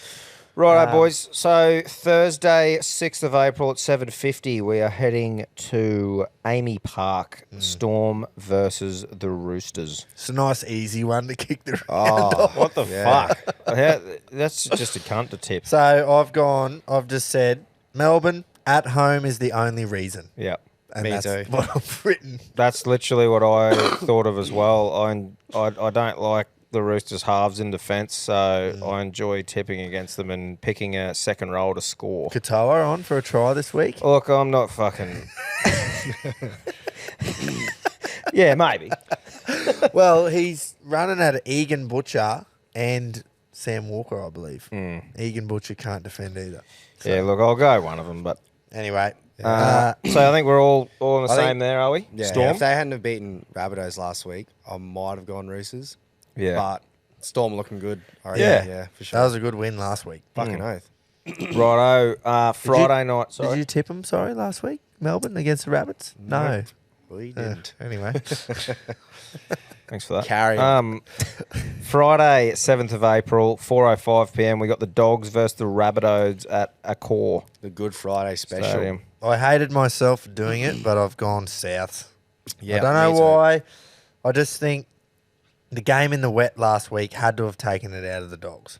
Right, boys. So Thursday, 6th of April at 7:50, we are heading to Amy Park. Storm versus the Roosters. It's a nice, easy one to kick the round Oh, off. What the fuck? That's just a cunt to tip. So I've just said Melbourne at home is the only reason. Yeah. And Me that's too. what I've written. That's literally what I thought of as well. I don't like the Roosters halves in defence, so I enjoy tipping against them and picking a second row to score. Katoa on for a try this week. Look, I'm not fucking... Yeah, maybe. Well, he's running at Egan Butcher and Sam Walker, I believe. Egan Butcher can't defend either. Yeah, look, I'll go one of them, but... Anyway, So I think we're all in the I same think- there, are we? Yeah, Storm? if they hadn't have beaten Rabbitohs last week, I might have gone Roosters. Yeah. But Storm looking good. I reckon. Yeah. Yeah, for sure. that was a good win last week. fucking oath. Righto. Friday night, sorry. Did you tip them, last week? Melbourne against the Rabbits? No. We Uh, didn't. anyway. Thanks for that. Carry on. Friday, 7th of April, 4:05 p.m. We got the Dogs versus the Rabbitohs at Accor The Good Friday special. Stadium. I hated myself for doing it, but I've gone south. Yeah, I don't know me too. why. I just think the game in the wet last week had to have taken it out of the Dogs.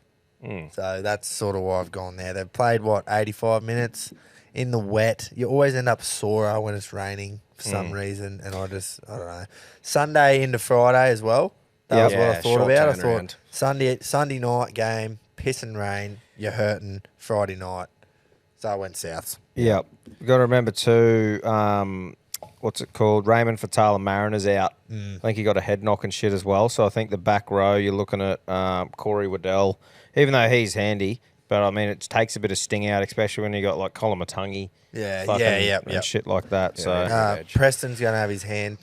So that's sort of why I've gone there. They've played, 85 minutes in the wet. You always end up sore when it's raining for some reason. And I don't know. Sunday into Friday as well. That was what I Yeah, thought short about. I turnaround. thought Sunday night game, piss and rain, you're hurting Friday night. So I went south. Yep. You've got to remember too, what's it called? Raymond Fatala Mariner's out. I think he got a head knock and shit as well. So I think the back row, you're looking at Corey Waddell, even though he's handy. But I mean, it takes a bit of sting out, especially when you got like Colin Matungi. Yeah, fucking yep. and shit like that. Yeah, So yeah. Preston's going to have his hand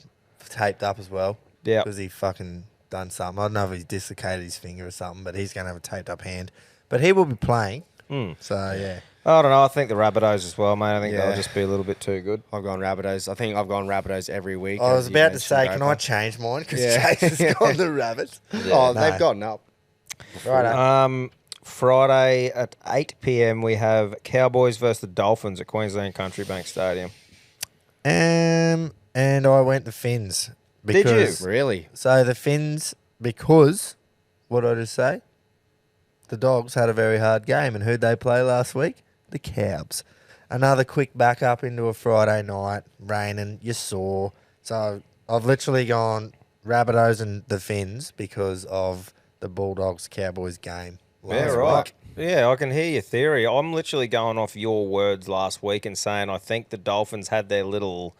taped up as well. Yep. Because he fucking done something. I don't know if he's dislocated his finger or something, but he's going to have a taped up hand. But he will be playing. So, yeah. I don't know. I think the Rabbitohs as well, mate. I think Yeah. they'll just be a little bit too good. I've gone Rabbitohs. I think I've gone Rabbitohs every week. I was as you about to mentioned, say, can I Draper. change mine? Because Yeah. Chase has gone the Rabbits. Oh, No. they've gotten up. Right. Friday at 8 p.m. we have Cowboys versus the Dolphins at Queensland Country Bank Stadium. And I went the Finns. Did you? Because, Really? So the Finns, because, what did I just say? The Dogs had a very hard game. And who'd they play last week? The Cows. Another quick back up into a Friday night, raining, you saw. So I've literally gone Rabbitohs and the Finns because of the Bulldogs-Cowboys game. Yeah, last right. week. Yeah, I can hear your theory. I'm literally going off your words last week and saying I think the Dolphins had their little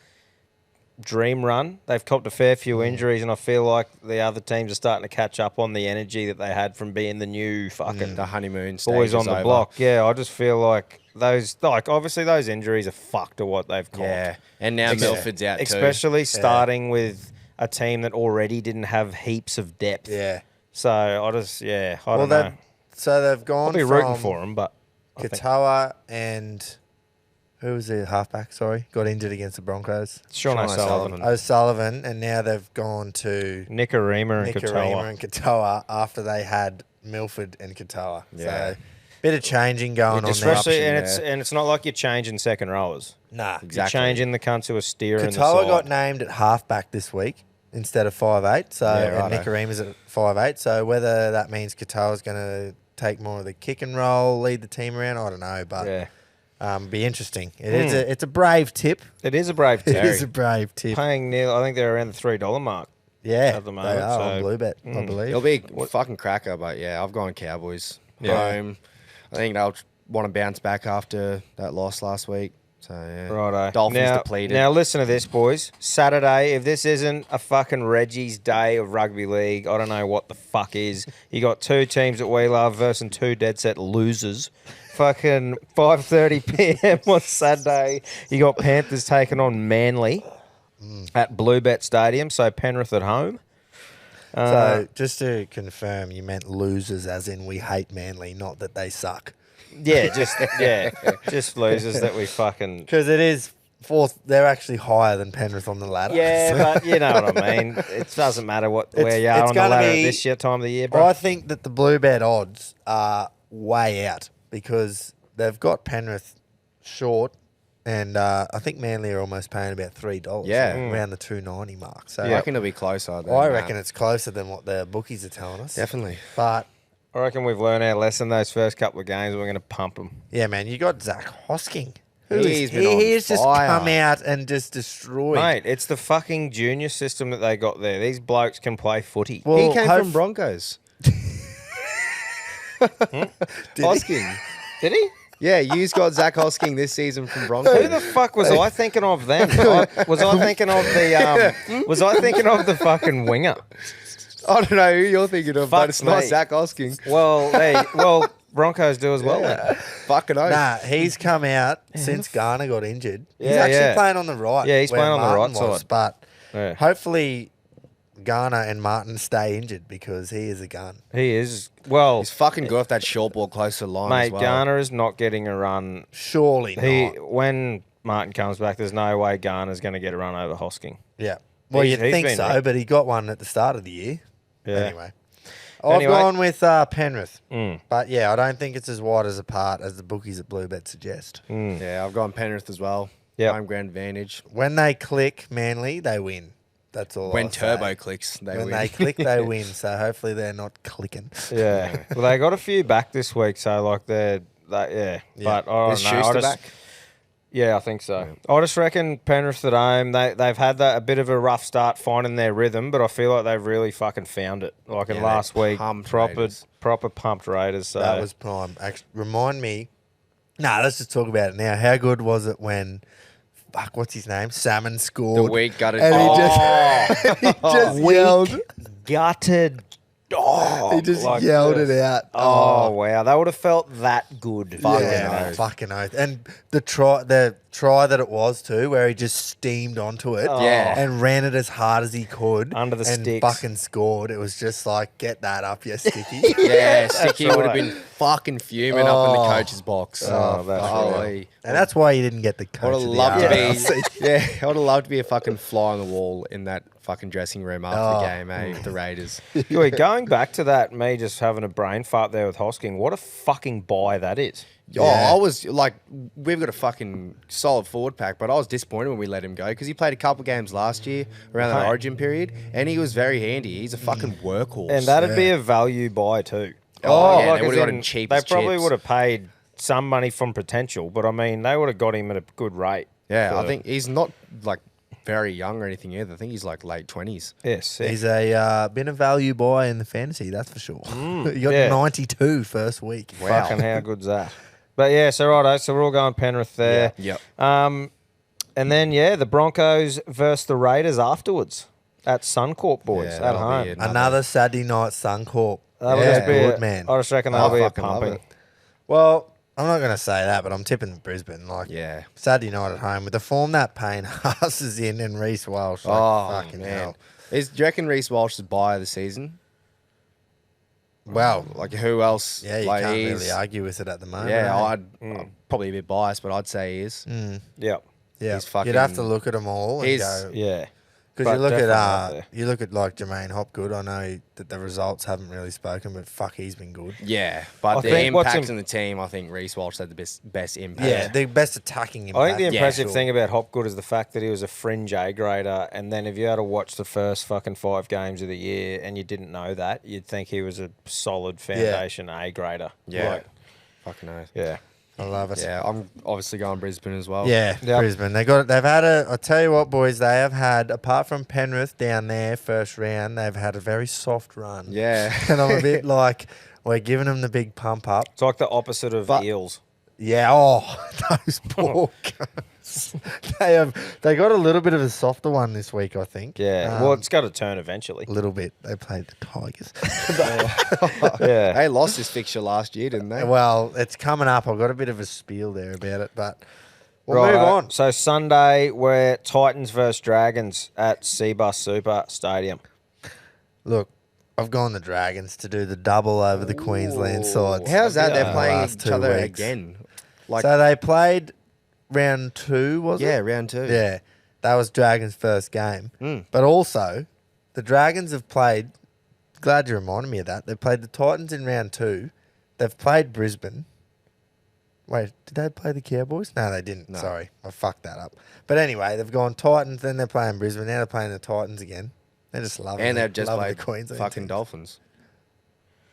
dream run. They've copped a fair few injuries, and I feel like the other teams are starting to catch up on the energy that they had from being the new fucking The honeymoon stage boys on is the over. block. Yeah, I just feel like obviously those injuries are fucked to what they've copped. Yeah. And now Milford's out too. Especially starting with a team that already didn't have heaps of depth. Yeah. So I don't know. So they've I'll gone be rooting from for them, but I think Katoa and who was the halfback? Sorry, got injured against the Broncos. Sean O'Sullivan, O'Sullivan, and now they've gone to Nicarima and Nicarima Katoa. and Katoa after they had Milford and Katoa. Yeah. So bit of changing going on Especially, there. and it's not like you're changing second rowers. Nah, You're Exactly. changing the cunts who are steering the Katoa side. got named at halfback this week instead of 5'8", so Yeah, and righto. Nicarima's at 5'8", so whether that means Katoa's going to take more of the kick and roll, lead the team around, I don't know, but Yeah, be interesting. It's a brave tip. it is a brave It team. is a brave tip. Paying near, I think they're around the $3 mark. Yeah, at the they moment, are on so- Blue Bet, I believe. It'll be a fucking cracker, but yeah, I've gone Cowboys. Yeah. Home. I think they'll want to bounce back after that loss last week. So yeah. Righto. Dolphins now, depleted. Now listen to this, boys. Saturday, if this isn't a fucking Reggie's day of rugby league, I don't know what the fuck is. You got two teams that we love versus two dead set losers. Fucking 5:30 p.m. on Saturday. You got Panthers taking on Manly at Blue Bet Stadium. So Penrith at home. So just to confirm, you meant losers as in we hate Manly, not that they suck. Just losers that we fucking. Because it is Fourth, they're actually higher than Penrith on the ladder. Yeah, So but you know what I mean. It doesn't matter where you are it's on the gonna ladder be- this year, time of the year, bro. I think that the Bluebet odds are way out because they've got Penrith short, and I think Manly are almost paying about $3. Yeah. around the $2.90 mark. So I reckon it'll be closer. Than I reckon it's closer than what the bookies are telling us. definitely. But I reckon we've learned our lesson those first couple of games. We're going to pump them. yeah, man, you got Zach Hosking. He's been on He has just fire. come out and just destroyed. Mate, it's the fucking junior system that they got there. These blokes can play footy. Well, He came hope- from Broncos. Did he? Hosking. Did he? Yeah, you've got Zach Hosking this season from Who Broncos. the fuck was I thinking of then? Was I thinking of the was I thinking of the fucking winger? I don't know who you're thinking of, Fuck but it's not me. Zach Hosking. Well, Broncos do as well. Then. Fucking oath. Nah, he's come out since Garner got injured. He's Yeah, actually yeah. playing on the right. Yeah, he's where playing on the Martin right was, side. But Yeah. hopefully Garner and Martin stay injured because he is a gun. He is well, He's fucking good off that short ball close to the line mate. as well. Garner is not getting a run. Surely He not. when Martin comes back, there's no way Garner's going to get a run over Hosking. Yeah. Well, He's- you'd he's think been so, right. but he got one at the start of the year. Yeah. Anyway. I've Anyway. gone with Penrith. Mm. But yeah, I don't think it's as wide as apart as the bookies at Bluebet suggest. Yeah, I've gone Penrith as well. Yep. Home ground advantage. When they click Manly, they win. That's all. When I'll say. Turbo clicks, they when win. they click, they win. So hopefully they're not clicking. Yeah. Well, they got a few back this week, so like yeah. But I Is don't know. I Schuster just, back? Yeah, I think so. I just reckon Penrith at home, they've had a bit of a rough start finding their rhythm, but I feel like they've really fucking found it. Like in Yeah, last they week, pumped proper Raiders. pumped Raiders. So That was prime. Actually, remind me. Nah, let's just talk about it now. How good was it when, what's his name? Salmon scored. The week got it. And Oh, he just yelled. gutted. Oh, He just like yelled this. it out. Oh, wow, they would have felt that good. Yeah, fucking oath. And the try that it was too, where he just steamed onto it, Yeah. and ran it as hard as he could Under the and sticks. fucking scored. It was just like, get that up, you sticky. yeah, Sticky would have right. been fucking fuming up in the Oh. coach's box. Oh, that's Holy. And that's why he didn't get the I coach. would have of the loved to RLC. be, yeah, I would have loved to be a fucking fly on the wall in that fucking dressing room after Oh. the game, eh? With the Raiders. Wait, going back to that, me just having a brain fart there with Hosking, what a fucking buy that is. Oh, Yeah. I was like, we've got a fucking solid forward pack, but I was disappointed when we let him go because he played a couple games last year around that Right. Origin period, and he was very handy. He's a fucking workhorse. And that'd be a value buy too. Oh, yeah, like they as would've got in, him cheap They as probably chips. would have paid some money from potential, but I mean, they would have got him at a good rate. yeah, I for- think he's not like very young or anything either. I think he's like late 20s. Yes. He's been a value buy in the fantasy, that's for sure. he got yeah. 92 first week. Wow. Fucking how good's that? But yeah, so righto, so we're all going Penrith there. Yep. And then the Broncos versus the Raiders afterwards at Suncorp, boys, Yeah, at that'll home. be it. Another Saturday night Suncorp. That'll Yeah. just be Good, a- man. I just reckon that'll be a fucking love pumping. it. Well, I'm not going to say that, but I'm tipping Brisbane. Like, Yeah. Saturday night at home with the form that Payne Haas is in and Reece Walsh. Like, Oh, fucking man. hell. Do you reckon Reece Walsh is buy of the season? Well, Like, who else? yeah, you like, can't he's- really argue with it at the moment. Yeah, eh? I'm probably a bit biased, but I'd say he is. Yeah. yeah. he's You'd have to fucking- look at them all and he's- go. Yeah. Because But you look definitely up at there. you look at like Jermaine Hopgood. I know that the results haven't really spoken, but fuck, he's been good. Yeah, but I the think what's impact in- in the team, I think Reece Walsh had the best impact. Yeah, the best attacking impact. I think the Yeah, impressive sure. thing about Hopgood is the fact that he was a fringe A grader, and then if you had to watch the first fucking 5 games of the year and you didn't know that, you'd think he was a solid foundation A grader. Yeah. Like, Fucking oath. yeah. I love it. Yeah, I'm obviously going Brisbane as well. Yeah, Yep. Brisbane. They've had I'll tell you what, boys, they have had, apart from Penrith down there first round, they've had a very soft run. Yeah. And I'm a bit like, we're giving them the big pump up. It's like the opposite of But- Eels. Yeah, those poor guys. They got a little bit of a softer one this week, I think. Yeah. Well, it's got to turn eventually. a little bit. They played the Tigers. Yeah. They lost this fixture last year, didn't they? Well, it's coming up. I've got a bit of a spiel there about it, but we'll Righto. move on. So Sunday, we're Titans versus Dragons at Seabus Super Stadium. Look, I've gone the Dragons to do the double over the Queensland sides. How's that? Yeah. They're playing Last each 2 other weeks. again. Like, So they played round 2, was it? Yeah, round 2. Yeah, that was Dragons' first game. Mm. But also, the Dragons have played. Glad you reminded me of that. They played the Titans in round 2. They've played Brisbane. Wait, did they play the Cowboys? No, they didn't. No. Sorry, I fucked that up. But anyway, they've gone Titans, then they're playing Brisbane, now they're playing the Titans again. They just love it. And they've just love played the Queensland fucking teams. Dolphins.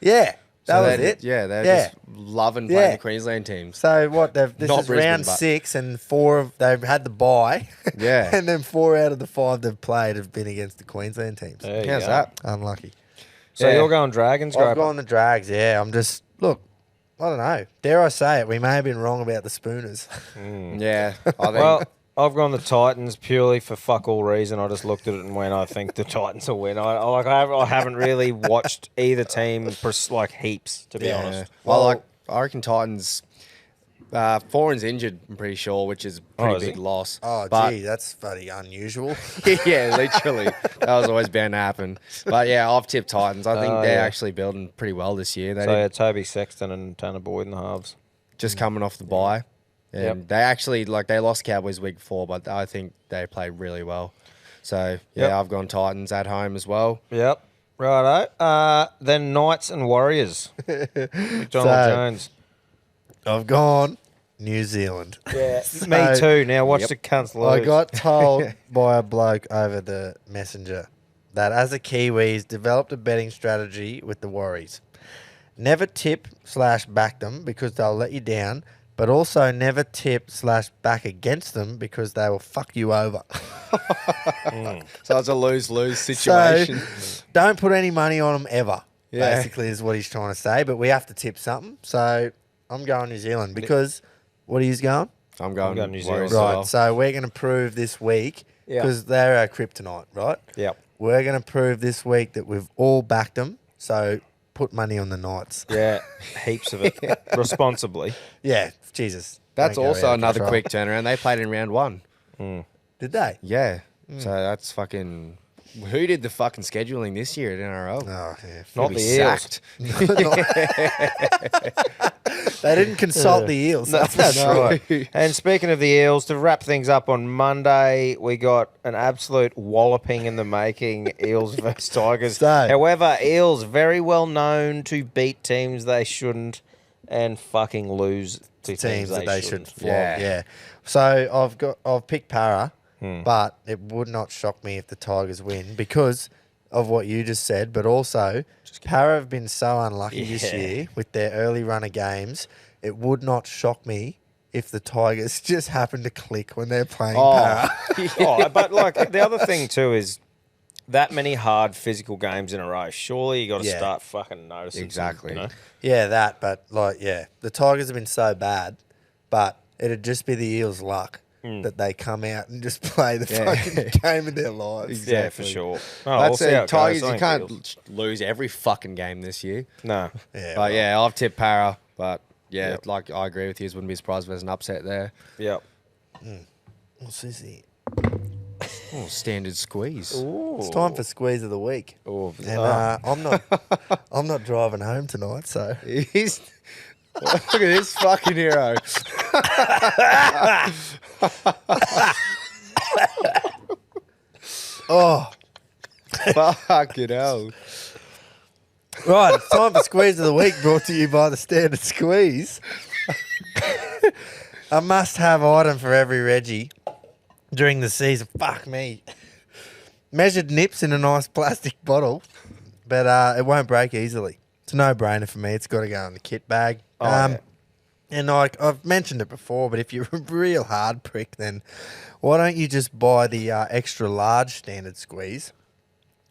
Yeah, that So was they're- it. Yeah, they're Yeah. just loving playing Yeah. the Queensland teams. So what? This Not is Brisbane, round but- 6, and 4 of they've had the bye. Yeah. and then 4 out of the 5 they've played have been against the Queensland teams. There you How's go. that? Unlucky. So Yeah. you're going Dragons, I've Groper? gone the Drags. Yeah, I'm just look. I don't know. Dare I say it? We may have been wrong about the Spooners. Yeah, I think. Well, I've gone the Titans purely for fuck all reason. I just looked at it and went, I think the Titans will win. I haven't really watched either team for like heaps, to be yeah. honest. Well, I reckon Titans. Foreign's injured, I'm pretty sure, which is a pretty is he? big loss. Oh, But- gee, that's very unusual. yeah, literally. That was always bound to happen. But yeah, I've tipped Titans. I think Oh, they're yeah. actually building pretty well this year. They So yeah, Toby Sexton and Tanner Boyd in the halves. just coming off the bye. And Yep. they actually, they lost Cowboys week 4, but I think they played really well. So yeah, Yep. I've gone Titans at home as well. Yep. Righto. Then Knights and Warriors. Donald Jones. I've gone New Zealand. Yeah. So- Me too. Now watch Yep. the cunts lose. I got told by a bloke over the messenger that as a Kiwi, he's developed a betting strategy with the Warriors. Never tip/back them because they'll let you down, but also never tip/back against them because they will fuck you over. So it's a lose-lose situation. So don't put any money on them ever, Yeah. basically is what he's trying to say. But we have to tip something. So I'm going New Zealand because what are you going? I'm going New Zealand. Warriors as Right, well. so we're going to prove this week, Yeah. because they're our kryptonite, right? Yep. We're going to prove this week that we've all backed them, so put money on the Knights. Yeah. Heaps of it. Responsibly. Yeah, Jesus. That's don't go also out of another control. quick turnaround. They played in round 1. Did they? Yeah. So that's fucking... Who did the fucking scheduling this year at NRL? Oh, yeah. Not Be the Eels. sacked. They didn't consult the Eels. That's for sure. And speaking of the Eels, to wrap things up on Monday, we got an absolute walloping in the making, Eels versus Tigers. So- However, Eels very well known to beat teams they shouldn't and fucking lose to Teams that they should shouldn't. flog. Yeah. Yeah. So I've picked Para, Hmm. but it would not shock me if the Tigers win because of what you just said, but also Para have been so unlucky this Yeah. year with their early run of games. It would not shock me if the Tigers just happen to click when they're playing Para. Oh, but like the other thing too is that many hard physical games in a row. Surely you got to Yeah. start fucking noticing. some, Exactly. you know? Yeah, that, but the Tigers have been so bad, but it'd just be the Eels' luck that they come out and just play the Yeah. fucking game of their lives. Yeah, for sure. Oh, I'd we'll see say how it Tigers, goes. you I can't think Eels. lose every fucking game this year. No. Yeah, But yeah, I've tipped Para. But yeah, Yep. like I agree with you. Wouldn't be surprised if there's an upset there. Yep. What's this here? Oh, standard squeeze. It's time for squeeze of the week. Oh, And I'm not driving home tonight, so He's look at this fucking hero. oh, Fucking hell. right. It's time for squeeze of the week, brought to you by the Standard Squeeze. A must-have item for every Reggie during the season. Fuck me. Measured nips in a nice plastic bottle, but it won't break easily. It's a no-brainer for me. It's got to go in the kit bag. Yeah. And I've mentioned it before, but if you're a real hard prick, then why don't you just buy the extra large Standard Squeeze,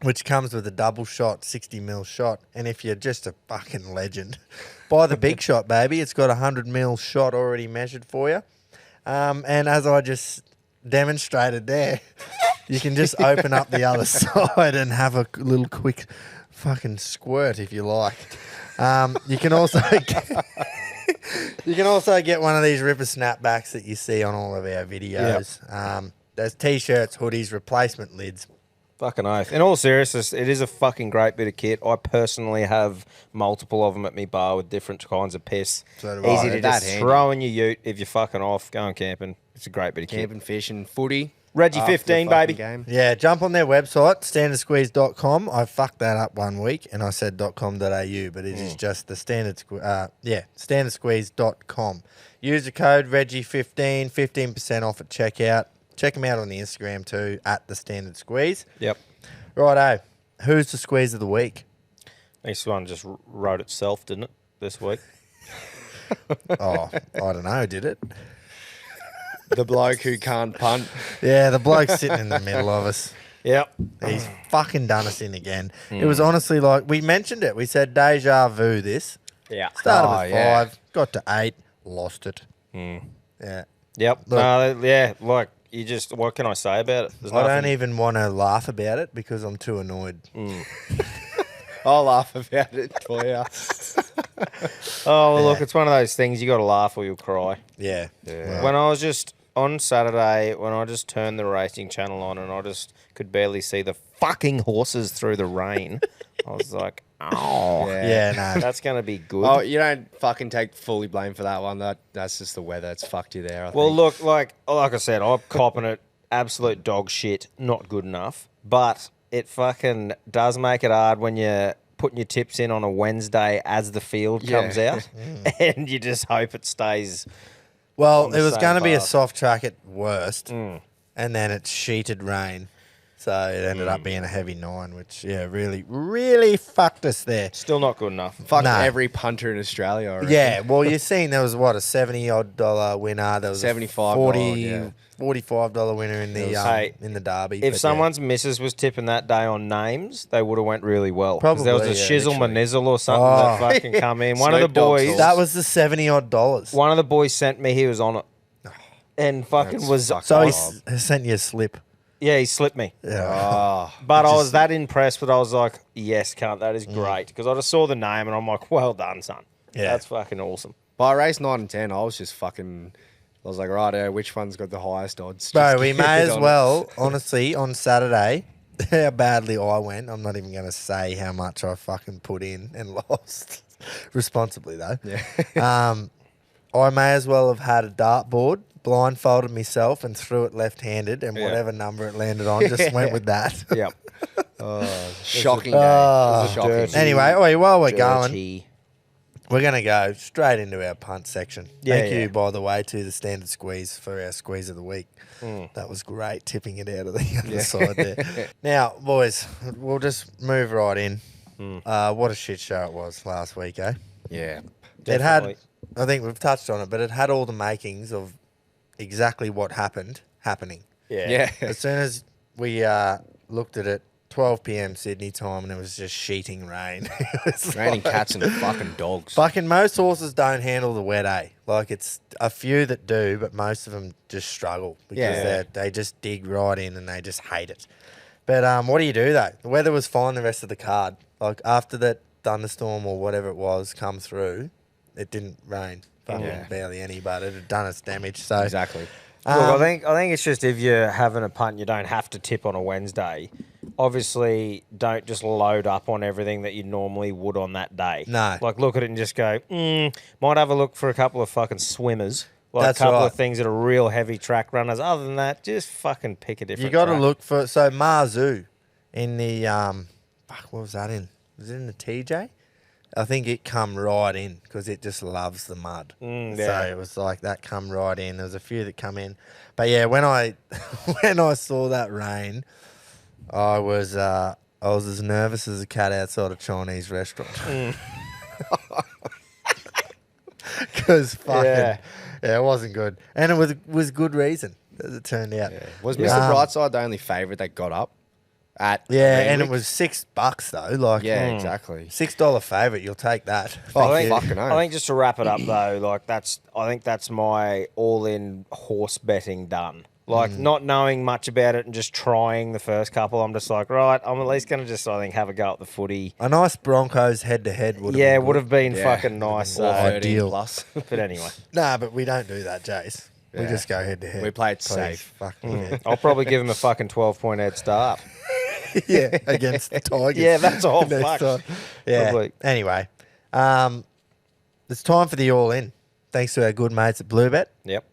which comes with a double shot, 60ml shot. And if you're just a fucking legend, buy the big shot, baby. It's got a 100ml shot already measured for you. And as I just demonstrated there, you can just open up the other side and have a little quick fucking squirt if you like. You can also get one of these ripper snapbacks that you see on all of our videos. There's t-shirts, hoodies, replacement lids. Fucking oath. In all seriousness, it is a fucking great bit of kit. I personally have multiple of them at me bar with different kinds of piss. So do I. Easy to That just handy. throw in your ute if you're fucking off, going camping. It's a great bit of kit. Camping, fishing, footy. Reggie after the 15, fucking baby. Game. Yeah, jump on their website, standardsqueeze.com. I fucked that up one week and I said .com.au, but it is just the standardsqueeze.com. Use the code Reggie15, 15% off at checkout. Check them out on the Instagram too, at the Standard Squeeze. Yep. Righto, who's the squeeze of the week? This one just wrote itself, didn't it, this week? Oh, I don't know, did it? The bloke who can't punt. Yeah, the bloke's sitting in the middle of us. Yep. He's fucking done us in again. It was honestly like, we mentioned it. We said deja vu this. Yeah. Started Oh, with yeah. 5, got to 8, lost it. Yeah. Yep. Look- No, yeah, like, you just, what can I say about it? There's I don't nothing- even want to laugh about it because I'm too annoyed. I'll laugh about it for you. Oh, well, look, it's one of those things you got to laugh or you'll cry. Yeah. When I was just on Saturday, when I just turned the racing channel on and I just could barely see the fucking horses through the rain, I was like, oh, Yeah, no. that's going to be good. Oh, you don't fucking take fully blame for that one. That's just the weather. It's fucked you there. I Well, think. look, like I said, I'm copping it. Absolute dog shit. Not good enough. But it fucking does make it hard when you're putting your tips in on a Wednesday as the field Yeah. comes out, and you just hope it stays. Well, on the it was same going to be a path. soft track at worst, and then it sheeted rain. So it ended up being a heavy 9, which, yeah, really, really fucked us there. Still not good enough. fuck no. every punter in Australia. I reckon. Yeah, well, you've seen there was, what, a $70-odd winner. There was $75, a yeah. $45 winner in the Hey, derby. If but yeah. someone's missus was tipping that day on names, they would have went really well. 'Cause there was a Probably, yeah, shizzle literally. manizzle or something Oh. that fucking come in. One of the Snoop Dogg boys, sauce. That was the $70-odd. one of the boys sent me. He was on it, and fucking That's was. fucked So up. he sent you a slip. Yeah, he slipped me. Yeah. Oh, But I was that impressed, but I was like, yes, cunt, that is great. Because I just saw the name and I'm like, well done, son. Yeah. That's fucking awesome. by race 9 and 10, I was just fucking. I was like, right, which one's got the highest odds? Bro, Just we get may it as on it. well, honestly, on Saturday, how badly I went. I'm not even going to say how much I fucking put in and lost. Responsibly, though. Yeah. I may as well have had a dartboard, blindfolded myself and threw it left-handed, and Yeah. whatever number it landed on, just went with that. Yep. Shocking game. Oh, It was a shocking. dirty. Anyway, oi, while we're going, Dirty. we're going to go straight into our punt section. Yeah, Thank yeah. you, by the way, to the Standard Squeeze for our squeeze of the week. That was great, tipping it out of the other side there. Now, boys, we'll just move right in. What a shit show it was last week, eh? Yeah. It had, Definitely. I think we've touched on it, but it had all the makings of exactly what happened happening. Yeah. Yeah. As soon as we looked at it, 12 p.m. Sydney time, and it was just sheeting rain. It was Raining like- cats and fucking dogs. Fucking most horses don't handle the wet, eh? Like, it's a few that do, but most of them just struggle because Yeah. they just dig right in and they just hate it. But what do you do, though? The weather was fine the rest of the card. Like, after that thunderstorm or whatever it was come through, it didn't rain. Fucking Yeah. barely any, but it had done its damage. So Exactly. Look, I think it's just if you're having a punt, you don't have to tip on a Wednesday. Obviously, don't just load up on everything that you normally would on that day. No. Like, look at it and just go, might have a look for a couple of fucking swimmers. Like That's a couple right. of things that are real heavy track runners. Other than that, just fucking pick a different you got to track. look for, so Marzu in the, fuck, what was that in? Was it in the TJ? I think it come right in because it just loves the mud. yeah. So it was like that come right in. There was a few that come in. But yeah, when I when I saw that rain, I was as nervous as a cat outside a Chinese restaurant. Because fucking Yeah. yeah, it wasn't good. And it was good reason, as it turned out. Yeah. Was Yeah. Mr. Brightside the only favourite that got up? At Yeah, Greenwich? and it was $6 though. Like Yeah, exactly. $6 favourite, you'll take that. Oh, Thank you. fucking oath. I think just to wrap it up though, like I think that's my all-in horse betting done. Like not knowing much about it and just trying the first couple, I'm just like, right, I'm at least gonna just I think have a go at the footy. A nice Broncos head-to-head would have Yeah, been would good. have been Yeah. fucking nice. Or 13 ideal. plus. But anyway, Nah, but we don't do that, Jace. We Yeah. just go head-to-head. We play it Please. safe. Fucking yeah. I'll probably give him a fucking 12-point head start. Yeah, against the Tigers. Yeah, that's all Next fucked. time. Yeah. Probably. Anyway, it's time for the all-in. Thanks to our good mates at Bluebet. Yep.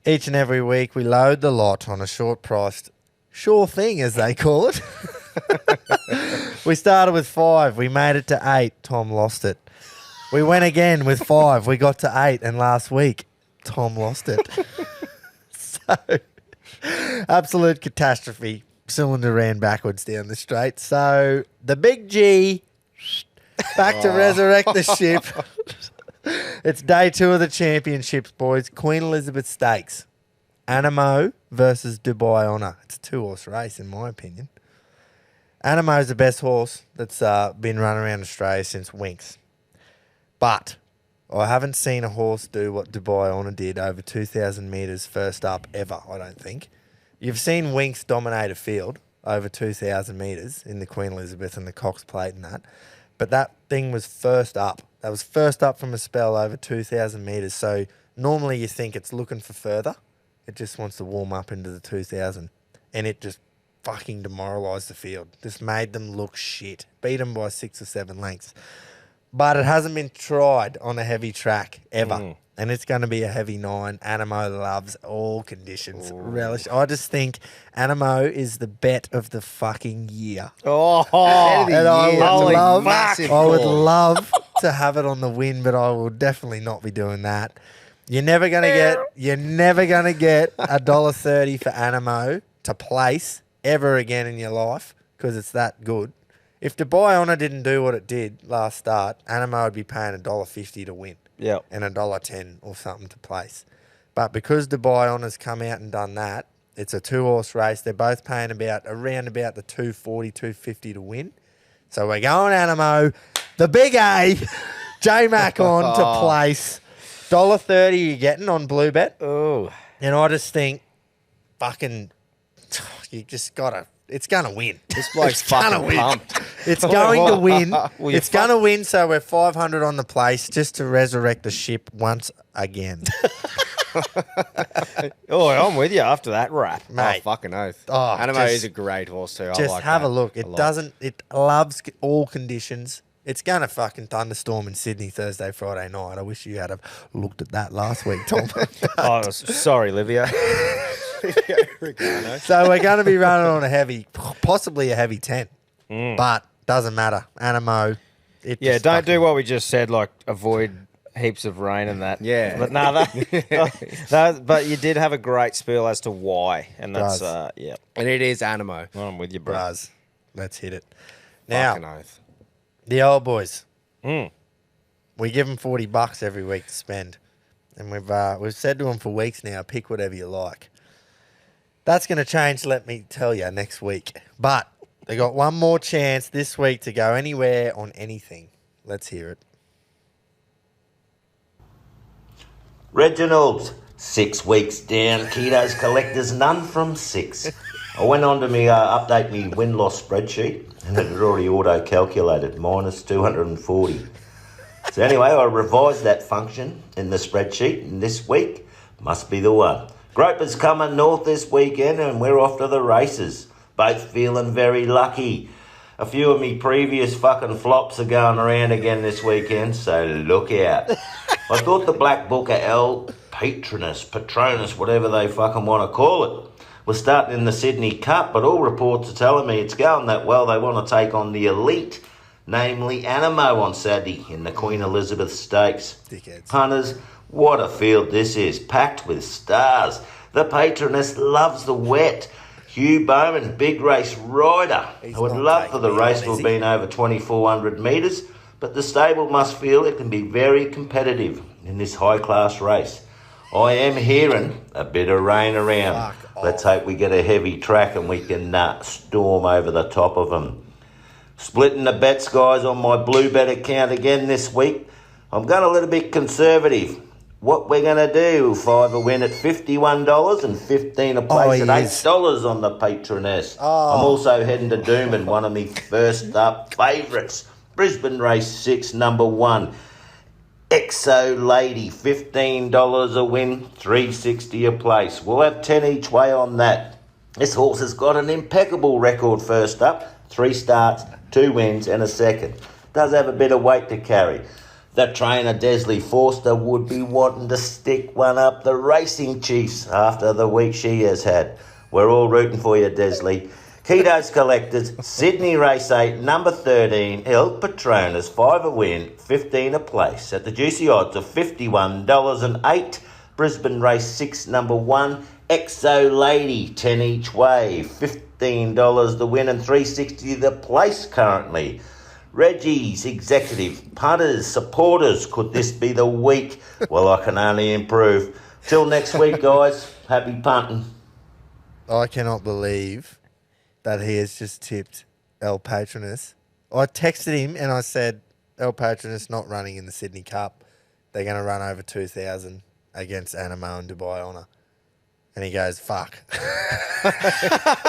Each and every week, we load the lot on a short-priced, sure thing, as they call it. We started with 5. We made it to 8. Tom lost it. We went again with 5. We got to 8. And last week, Tom lost it. So, absolute catastrophe. Cylinder ran backwards down the straight. So, the big G, back to resurrect the ship. It's day 2 of the championships, boys. Queen Elizabeth Stakes. Animo versus Dubai Honour. It's a 2-horse race, in my opinion. Animo's the best horse that's been run around Australia since Winx. But I haven't seen a horse do what Dubai Honour did over 2,000 metres first up ever, I don't think. You've seen Winx dominate a field over 2,000 metres in the Queen Elizabeth and the Cox Plate and that. But that thing was first up. That was first up from a spell over 2,000 metres. So normally you think it's looking for further. It just wants to warm up into the 2,000. And it just fucking demoralised the field. Just made them look shit. Beat them by 6 or 7 lengths. But it hasn't been tried on a heavy track ever. And it's going to be a heavy 9. Animo loves all conditions. Relish. I just think Animo is the bet of the fucking year. Oh, And I would Holy love to have it on the win, but I will definitely not be doing that. You're never gonna get $1.30 for Animo to place ever again in your life because it's that good. If Dubai Honour didn't do what it did last start, Animo would be paying $1.50 to win. Yep. And $1.10 or something to place. But because Dubai Honour's come out and done that, it's a 2-horse race. They're both paying around about the $2.40, $2.50 to win. So we're going Animo, the big A, J-Mac on to place. $1.30 you're getting on Bluebet. Oh. And I just think, fucking, you just gotta. It's gonna win. This bloke's fucking pumped. It's going to win. Well, It's going to win, so we're 500 on the place just to resurrect the ship once again. Oh, I'm with you after that rap. Mate, Fucking oath. Oh, Animo just- is a great horse too. I just like have that a look. lot. It loves all conditions. It's going to fucking thunderstorm in Sydney Thursday, Friday night. I wish you had have looked at that last week, Tom. Oh, sorry, Livia. So we're going to be running on possibly a heavy 10. But doesn't matter. Animo. Yeah, don't do what we just said, like avoid heaps of rain and that. Yeah. But but you did have a great spiel as to why. And that's, yeah. And it is Animo. I'm with you, bro. Braz. Let's hit it. Fucking Now, oath. the old boys. Mm. We give them $40 every week to spend. And we've said to them for weeks now, pick whatever you like. That's going to change, let me tell you, next week. But they got one more chance this week to go anywhere on anything. Let's hear it. Reginald, 6 weeks down, Keto's collectors, none from 6. I went on to update me win-loss spreadsheet, and it had already auto-calculated, minus 240. So anyway, I revised that function in the spreadsheet, and this week must be the one. Groper's coming north this weekend, and we're off to the races. Both feeling very lucky. A few of me previous fucking flops are going around again this weekend, so look out. I thought the Black Booker L Patronus, whatever they fucking want to call it, was starting in the Sydney Cup, but all reports are telling me it's going that well. They want to take on the elite, namely Animo on Saturday in the Queen Elizabeth Stakes. Dickheads. Punters, what a field this is, packed with stars. The Patroness loves the wet. Hugh Bowman, big race rider. He's I would not love for taking the me race on, to is have he? been over 2,400 metres, but the stable must feel it can be very competitive in this high-class race. I am hearing a bit of rain around. Fuck off. Let's hope we get a heavy track and we can storm over the top of them. Splitting the bets, guys, on my blue bet account again this week. I'm going a little bit conservative. What we're going to do, 5 a win at $51 and 15 a place at $8 on the Patroness. I'm also heading to Doomben, one of me first up favourites. Brisbane Race 6, number 1. Exo Lady, $15 a win, $3.60 a place. We'll have 10 each way on that. This horse has got an impeccable record first up. 3 starts, 2 wins and a second. Does have a bit of weight to carry. The trainer Desley Forster would be wanting to stick one up the Racing Chiefs after the week she has had. We're all rooting for you, Desley. Keto's Collectors, Sydney Race 8, number 13, El Patronus, 5 a win, 15 a place. At the juicy odds of $51.08, Brisbane Race 6, number 1, Exo Lady, 10 each way, $15 the win and $3.60 the place currently. Reggies, Executive, Punters, Supporters, could this be the week? Well, I can only improve. Till next week, guys, happy punting. I cannot believe that he has just tipped El Patronus. I texted him and I said, El Patronus not running in the Sydney Cup. They're going to run over 2,000 against Animo and Dubai Honour. And he goes, fuck.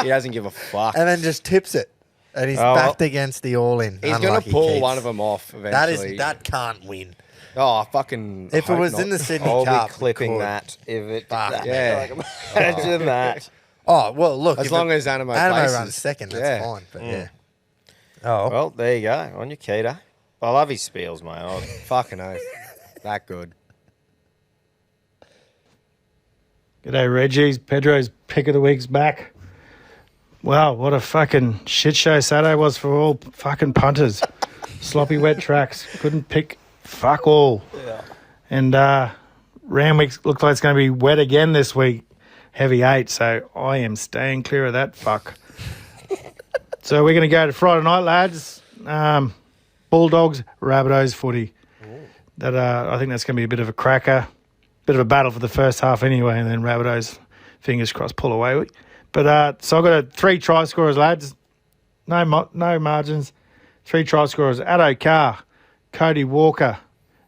He doesn't give a fuck. And then just tips it. And he's backed against the all-in. He's going to pull one of them off eventually. That can't win. Oh, fucking. If it was in the Sydney I'll Cup, be clipping it could. that if it. Fuck. Yeah. Imagine that. Oh, well, look. As long as Animo runs places. second, that's Yeah. fine. But yeah. Oh. Well, there you go. On your keto. I love his spiels, mate. Fucking oath. That good. G'day, Reggies. Pedro's pick of the week's back. Wow, what a fucking shit show Saturday was for all fucking punters. Sloppy wet tracks. Couldn't pick fuck all. Yeah. And Ramwick looks like it's going to be wet again this week. Heavy 8, so I am staying clear of that fuck. So we're going to go to Friday night, lads. Bulldogs, Rabbitohs footy. That I think that's going to be a bit of a cracker. Bit of a battle for the first half anyway, and then Rabbitohs, fingers crossed, pull away. But so I've got 3 try scorers, lads. No margins. 3 try scorers. Addo Carr, Cody Walker,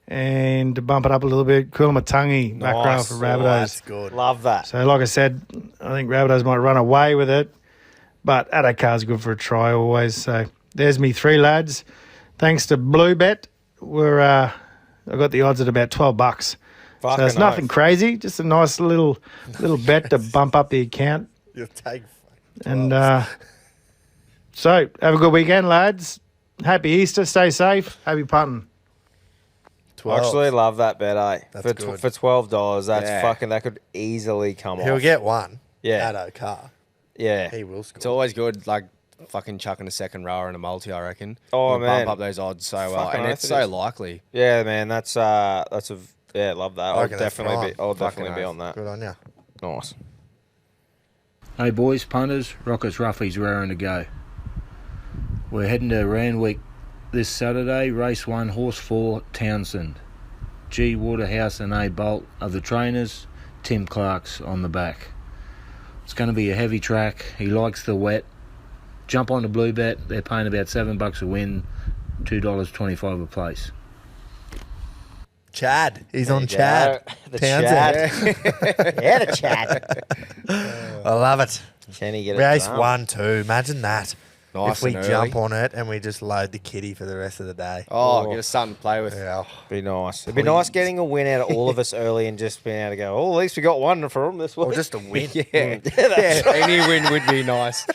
and to bump it up a little bit, Kulamatangi, back row for Rabbitohs. That's good. Love that. So like I said, I think Rabbitohs might run away with it, but Addo Carr's good for a try always. So there's me 3 lads. Thanks to Bluebet, I got the odds at about $12. So it's nothing crazy, just a nice little bet to bump up the account. You'll take. And so have a good weekend, lads. Happy Easter. Stay safe. Happy punting. I actually love that bet, eh? That's good. For $12, that's fucking. That could easily come off. He'll get one. Yeah. Addo Carr. Yeah. He will score. It's always good, like fucking chucking a second rower and a multi, I reckon. Oh, It'll man. bump up those odds so well. Fucking And oath it's it so is. likely. Yeah, man. That's a. Yeah, love that. I reckon that's fine. I'll Fucking definitely be oath. on that. Good on you. Nice. Hey boys, punters, rockers, roughies, raring to go. We're heading to Randwick this Saturday, race 1, horse 4, Townsend. G. Waterhouse and A. Bolt are the trainers, Tim Clark's on the back. It's going to be a heavy track, he likes the wet. Jump on the Bluebet, they're paying about $7 a win, $2.25 a place. Chad. He's on you go. Chad. The Townsend. Yeah, the chat. I love it. Can he get it Race done? 1, 2. Imagine that. Nice if we and jump early. on it and we just load the kitty for the rest of the day. Oh, give us something to play with. Yeah. Be nice. It'd be nice getting a win out of all of us early and just being able to go, oh, at least we got one for them this week. Or just a win. Yeah, that's right. any win would be nice.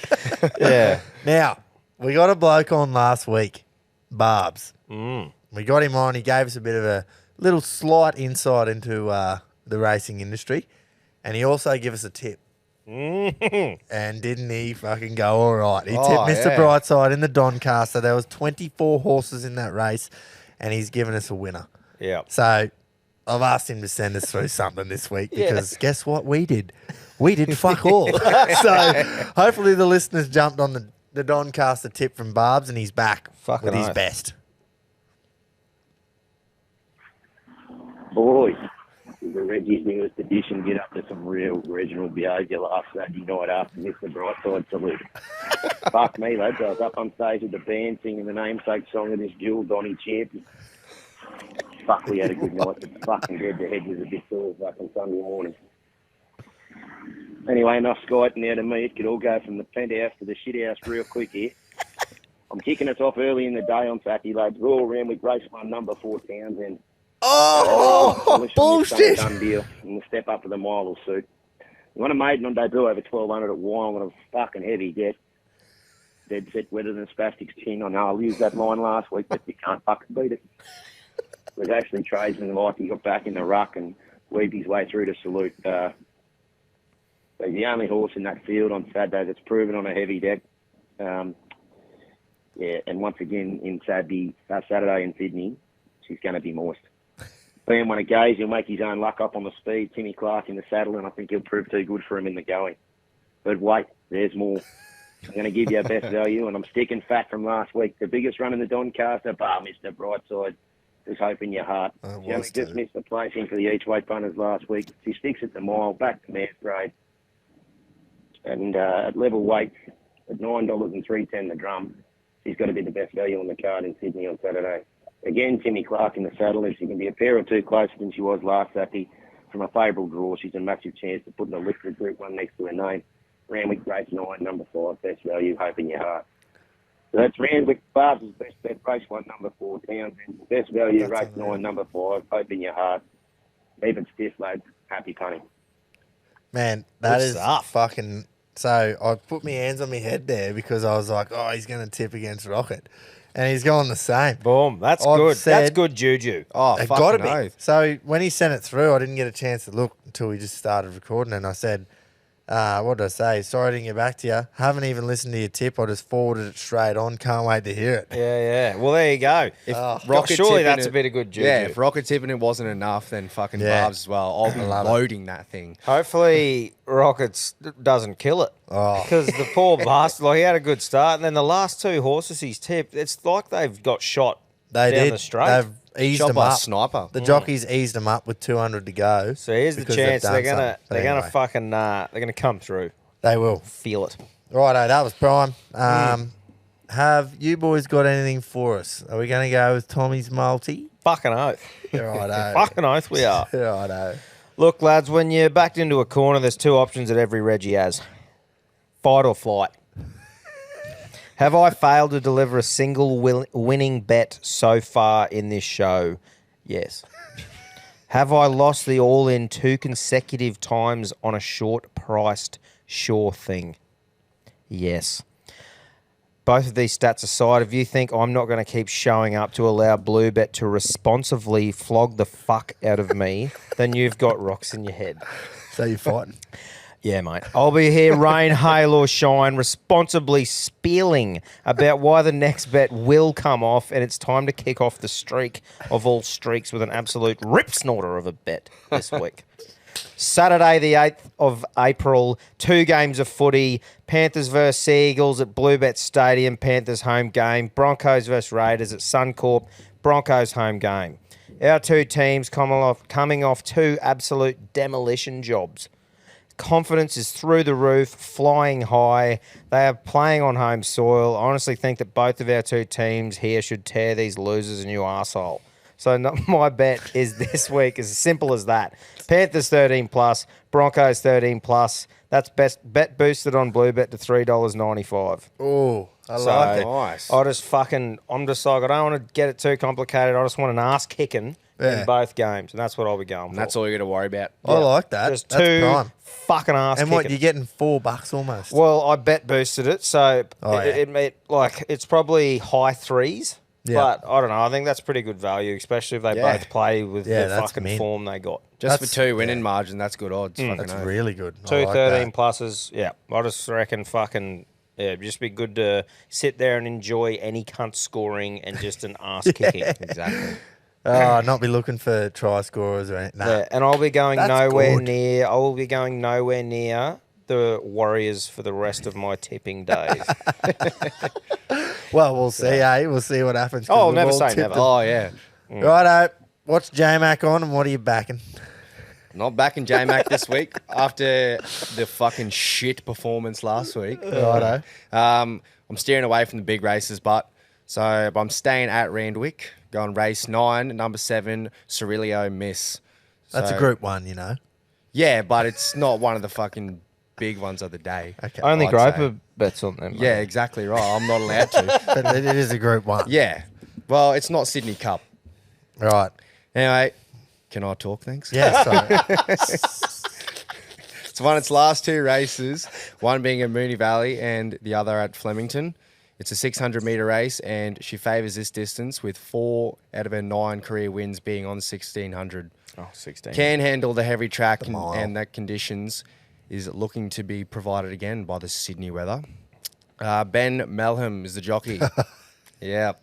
Yeah. Now, we got a bloke on last week, Barbs. Mm. We got him on. He gave us a bit of a little slight insight into the racing industry. And he also gave us a tip. And didn't he fucking go all right? He tipped Mr. yeah. Brightside in the Doncaster. There was 24 horses in that race, and he's given us a winner. Yeah. So I've asked him to send us through something this week because guess what we did? We did fuck all. So hopefully the listeners jumped on the Doncaster tip from Barbs and he's back Fucking with his oath. best. Boys, the Reggie's newest edition get up to some real regional behaviour last Saturday night after Mr. Brightside salute. Fuck me, lads. I was up on stage with the band singing the namesake song of this dual Donny champion. Fuck, we had a good night, but fucking dead. The head was a bit sore fucking Sunday morning. Anyway, enough skiting out of me. It could all go from the penthouse to the shithouse real quick here. I'm kicking us off early in the day on Saturday, lads. Royal Randwick Race 1, number 4, Townsend. Bullshit. Done deal. And the step up for the mile will suit. You want a maiden on debut over 1200 at Wyong on a fucking heavy get. dead set wetter than a spastic's chin. I know I used that line last week, but you can't fucking beat it. It was actually tradesman like he got back in the ruck and weaved his way through to Salute. So he's the only horse in that field on Saturday that's proven on a heavy deck. And once again in Saturday in Sydney, she's going to be moist. Being when it goes, he'll make his own luck up on the speed. Timmy Clark in the saddle, and I think he'll prove too good for him in the going. But wait, there's more. I'm going to give you a best value, and I'm sticking fat from last week. The biggest run in the Doncaster, Mr. Brightside, is hoping your heart. She only just missed the placing for the each weight punters last week. She sticks at the mile, back to mare's grade. And at level weight, at $9 and $3.10 the drum, she's got to be the best value on the card in Sydney on Saturday. Again, Timmy Clark in the saddle. If she can be a pair or two closer than she was last Saturday from a favourable draw, she's a massive chance to put in a lifted Group 1 next to her name. Randwick race 9, number 5, best value, hope in your heart. So that's Randwick, Barb's best bet, race 1, number 4, Townsend. Best value, race 9, number 5, hope in your heart. Leave it stiff, lads. Happy punting. Man, that Good is stuff. fucking... So I put my hands on my head there because I was like, oh, he's going to tip against Rocket. And he's going the same. Boom. That's I've good. said- That's good juju. Oh, It fucking got to be. oath. So when he sent it through, I didn't get a chance to look until we just started recording. And I said, what did I say? Sorry I didn't get back to you. Haven't even listened to your tip. I just forwarded it straight on. Can't wait to hear it. Yeah. Well, there you go. If Surely tipping that's it- a bit of good juju. Yeah, if rocket tipping it wasn't enough, then fucking Yeah. Barb's as well. I'll be love it. loading that thing. Hopefully, Rockets doesn't kill it. Oh. Because the poor bastard, he had a good start. And then the last two horses he's tipped, it's like they've got shot They down did. the straight. They've eased Shot them by a up. sniper. The jockeys eased them up with 200 to go. So here's the because they've chance done they're gonna something. But they're gonna anyway, fucking they're gonna come through. They will. Feel it. Righto, that was prime. Have you boys got anything for us? Are we going to go with Tommy's multi? Fucking oath. Righto. Fucking oath we are. Righto. Look, lads, when you're backed into a corner, there's two options that every Reggie has. Fight or flight. Have I failed to deliver a single winning bet so far in this show? Yes. Have I lost the all-in 2 consecutive times on a short-priced sure thing? Yes. Both of these stats aside, if you think I'm not going to keep showing up to allow Bluebet to responsibly flog the fuck out of me, then you've got rocks in your head. So you're fighting. Yeah, mate. I'll be here, rain, hail or shine, responsibly spieling about why the next bet will come off, and it's time to kick off the streak of all streaks with an absolute rip snorter of a bet this week. Saturday, the 8th of April, 2 games of footy. Panthers versus Seagulls at Bluebet Stadium, Panthers home game. Broncos versus Raiders at Suncorp, Broncos home game. Our two teams coming off 2 absolute demolition jobs. Confidence is through the roof, flying high. They are playing on home soil. I honestly think that both of our two teams here should tear these losers a new arsehole. So my bet is this week as simple as that. Panthers 13 plus, Broncos 13 plus. That's best bet boosted on Bluebet to $3.95. Oh, I So like it. Nice. I'm just like, I don't want to get it too complicated. I just want an ass kicking Yeah. in both games, and that's what I'll be going for. And that's all you got to worry about. I like that. Just That's 2 prime. fucking ass And kicking. what, you're getting $4 almost. Well, I bet boosted it, so Oh, it's probably high 3s. Yeah. But I don't know. I think that's pretty good value, especially if they Yeah. both play with Yeah, the that's fucking mint. form they got. Just That's- for 2 winning margin, that's good odds. Fucking That's oath. really good. I 2 like 13 that. pluses. Yeah, I just reckon fucking just be good to sit there and enjoy any cunt scoring and just an ass kicking. Exactly. Not be looking for try scorers or anything. Nah. Yeah, and I'll be going That's nowhere good. near. I will be going nowhere near the Warriors for the rest of my tipping days. Well, we'll see, eh? We'll see what happens. 'cause Oh, we've never all say tipped never. them. Oh, yeah. Righto. What's J-Mac on and what are you backing? Not back in J-Mac this week after the fucking shit performance last week. Righto. I'm steering away from the big races, but I'm staying at Randwick, going race 9, number 7, Cirilio Miss. That's So- a Group 1, you know. Yeah, but it's not one of the fucking big ones of the day. Okay. Only I'd Groper say. bets on them. mate. Yeah, exactly right. I'm not allowed to. But it is a Group 1. Yeah. Well, it's not Sydney Cup. Right. Anyway, can I talk, thanks? Yeah, sorry. It's won its last 2 races, one being at Moonee Valley and the other at Flemington. It's a 600-metre race, and she favours this distance with 4 out of her 9 career wins being on 1600. Oh, 16. Can handle the heavy track mile. and that conditions is looking to be provided again by the Sydney weather. Ben Melham is the jockey. Yeah.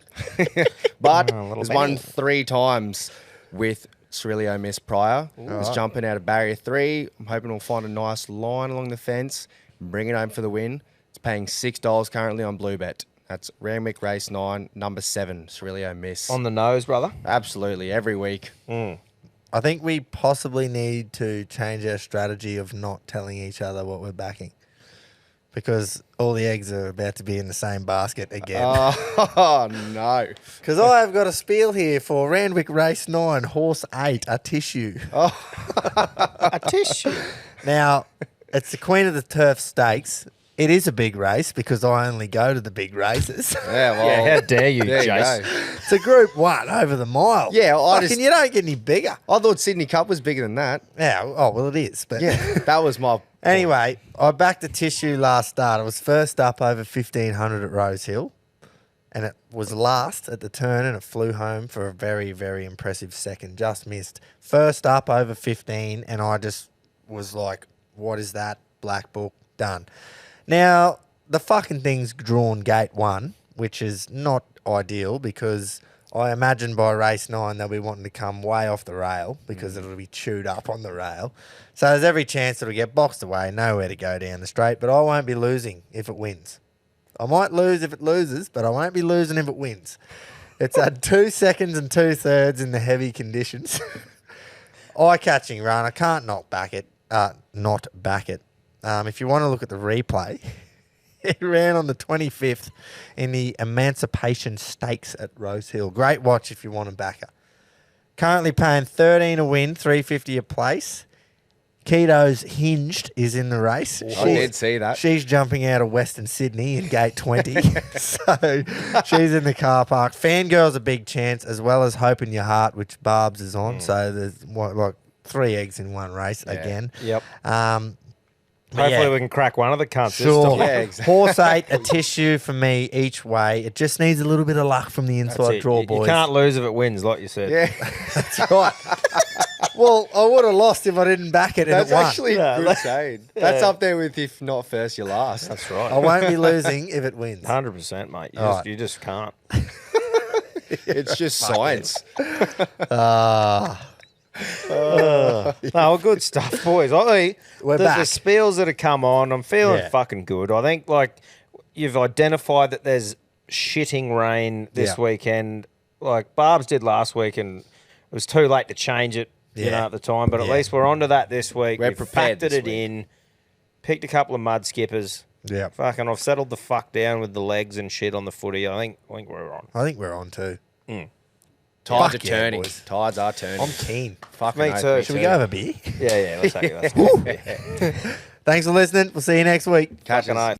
But has won 3 times with Cirilio Miss prior. Was jumping out of barrier 3. I'm hoping we'll find a nice line along the fence and bring it home for the win. It's paying $6 currently on Bluebet. That's Randwick Race 9, number 7, Cirilio Miss. On the nose, brother. Absolutely, every week. I think we possibly need to change our strategy of not telling each other what we're backing. Because all the eggs are about to be in the same basket again. Oh, no. Because I've got a spiel here for Randwick Race 9, Horse 8, a tissue. A tissue. Now, it's the Queen of the Turf Stakes. It is a big race because I only go to the big races. Yeah, well, Yeah, how dare you, there you Jace? go. It's a Group 1 over the mile. Yeah, You don't get any bigger. I thought Sydney Cup was bigger than that. Yeah, oh, well, it is. But Yeah, that was my... Anyway, I backed the tissue last start. I was first up over 1,500 at Rose Hill, and it was last at the turn, and it flew home for a very, very impressive second. Just missed. First up over 15, and I just was like, what is that? Black book, done. Now, the fucking thing's drawn gate 1, which is not ideal because I imagine by race 9 they'll be wanting to come way off the rail because it'll be chewed up on the rail. So there's every chance it'll get boxed away, nowhere to go down the straight, but I won't be losing if it wins. I might lose if it loses, but I won't be losing if it wins. It's had 2 seconds and 2/3 in the heavy conditions. Eye-catching run. I can't not back it. If you want to look at the replay, it ran on the 25th in the Emancipation Stakes at Rose Hill. Great watch if you want to back her. Currently paying 13 a win, 350 a place. Keto's Hinged is in the race. I did see that. She's jumping out of Western Sydney in gate 20. So she's in the car park. Fangirl's a big chance, as well as Hope in Your Heart, which Barb's is on. So there's like 3 eggs in one race again. Yep. But Hopefully yeah. we can crack one of the cunts Sure. this time. Yeah, exactly. Horse 8, a tissue for me each way. It just needs a little bit of luck from the That's inside it. draw, You boys. can't lose if it wins, like you said. Yeah, That's right. Well, I would have lost if I didn't back it and that's it won. actually good saying. That's up there with if not first, you're last. That's right. I won't be losing if it wins. 100%, mate. You, All just, right. you just can't. It's just science. No, good stuff, boys. We're the back. spiels that have come on, I'm feeling Yeah. fucking good. I think, like, you've identified that there's shitting rain this Yeah. weekend. Like, Barb's did last week, and it was too late to change it, Yeah. at the time. But at Yeah. least we're onto that this week. We're We've prepared factored this it week. in, picked a couple of mud skippers. Yeah. Fucking, I've settled the fuck down with the legs and shit on the footy. I think we're on. I think we're on too. Tides Fuck are yeah, turning. boys. Tides are turning. I'm keen. Fucking Me oath, too. Should we go have a beer? Yeah, let's take it. Thanks for listening. We'll see you next week. Catch Fucking us. oath.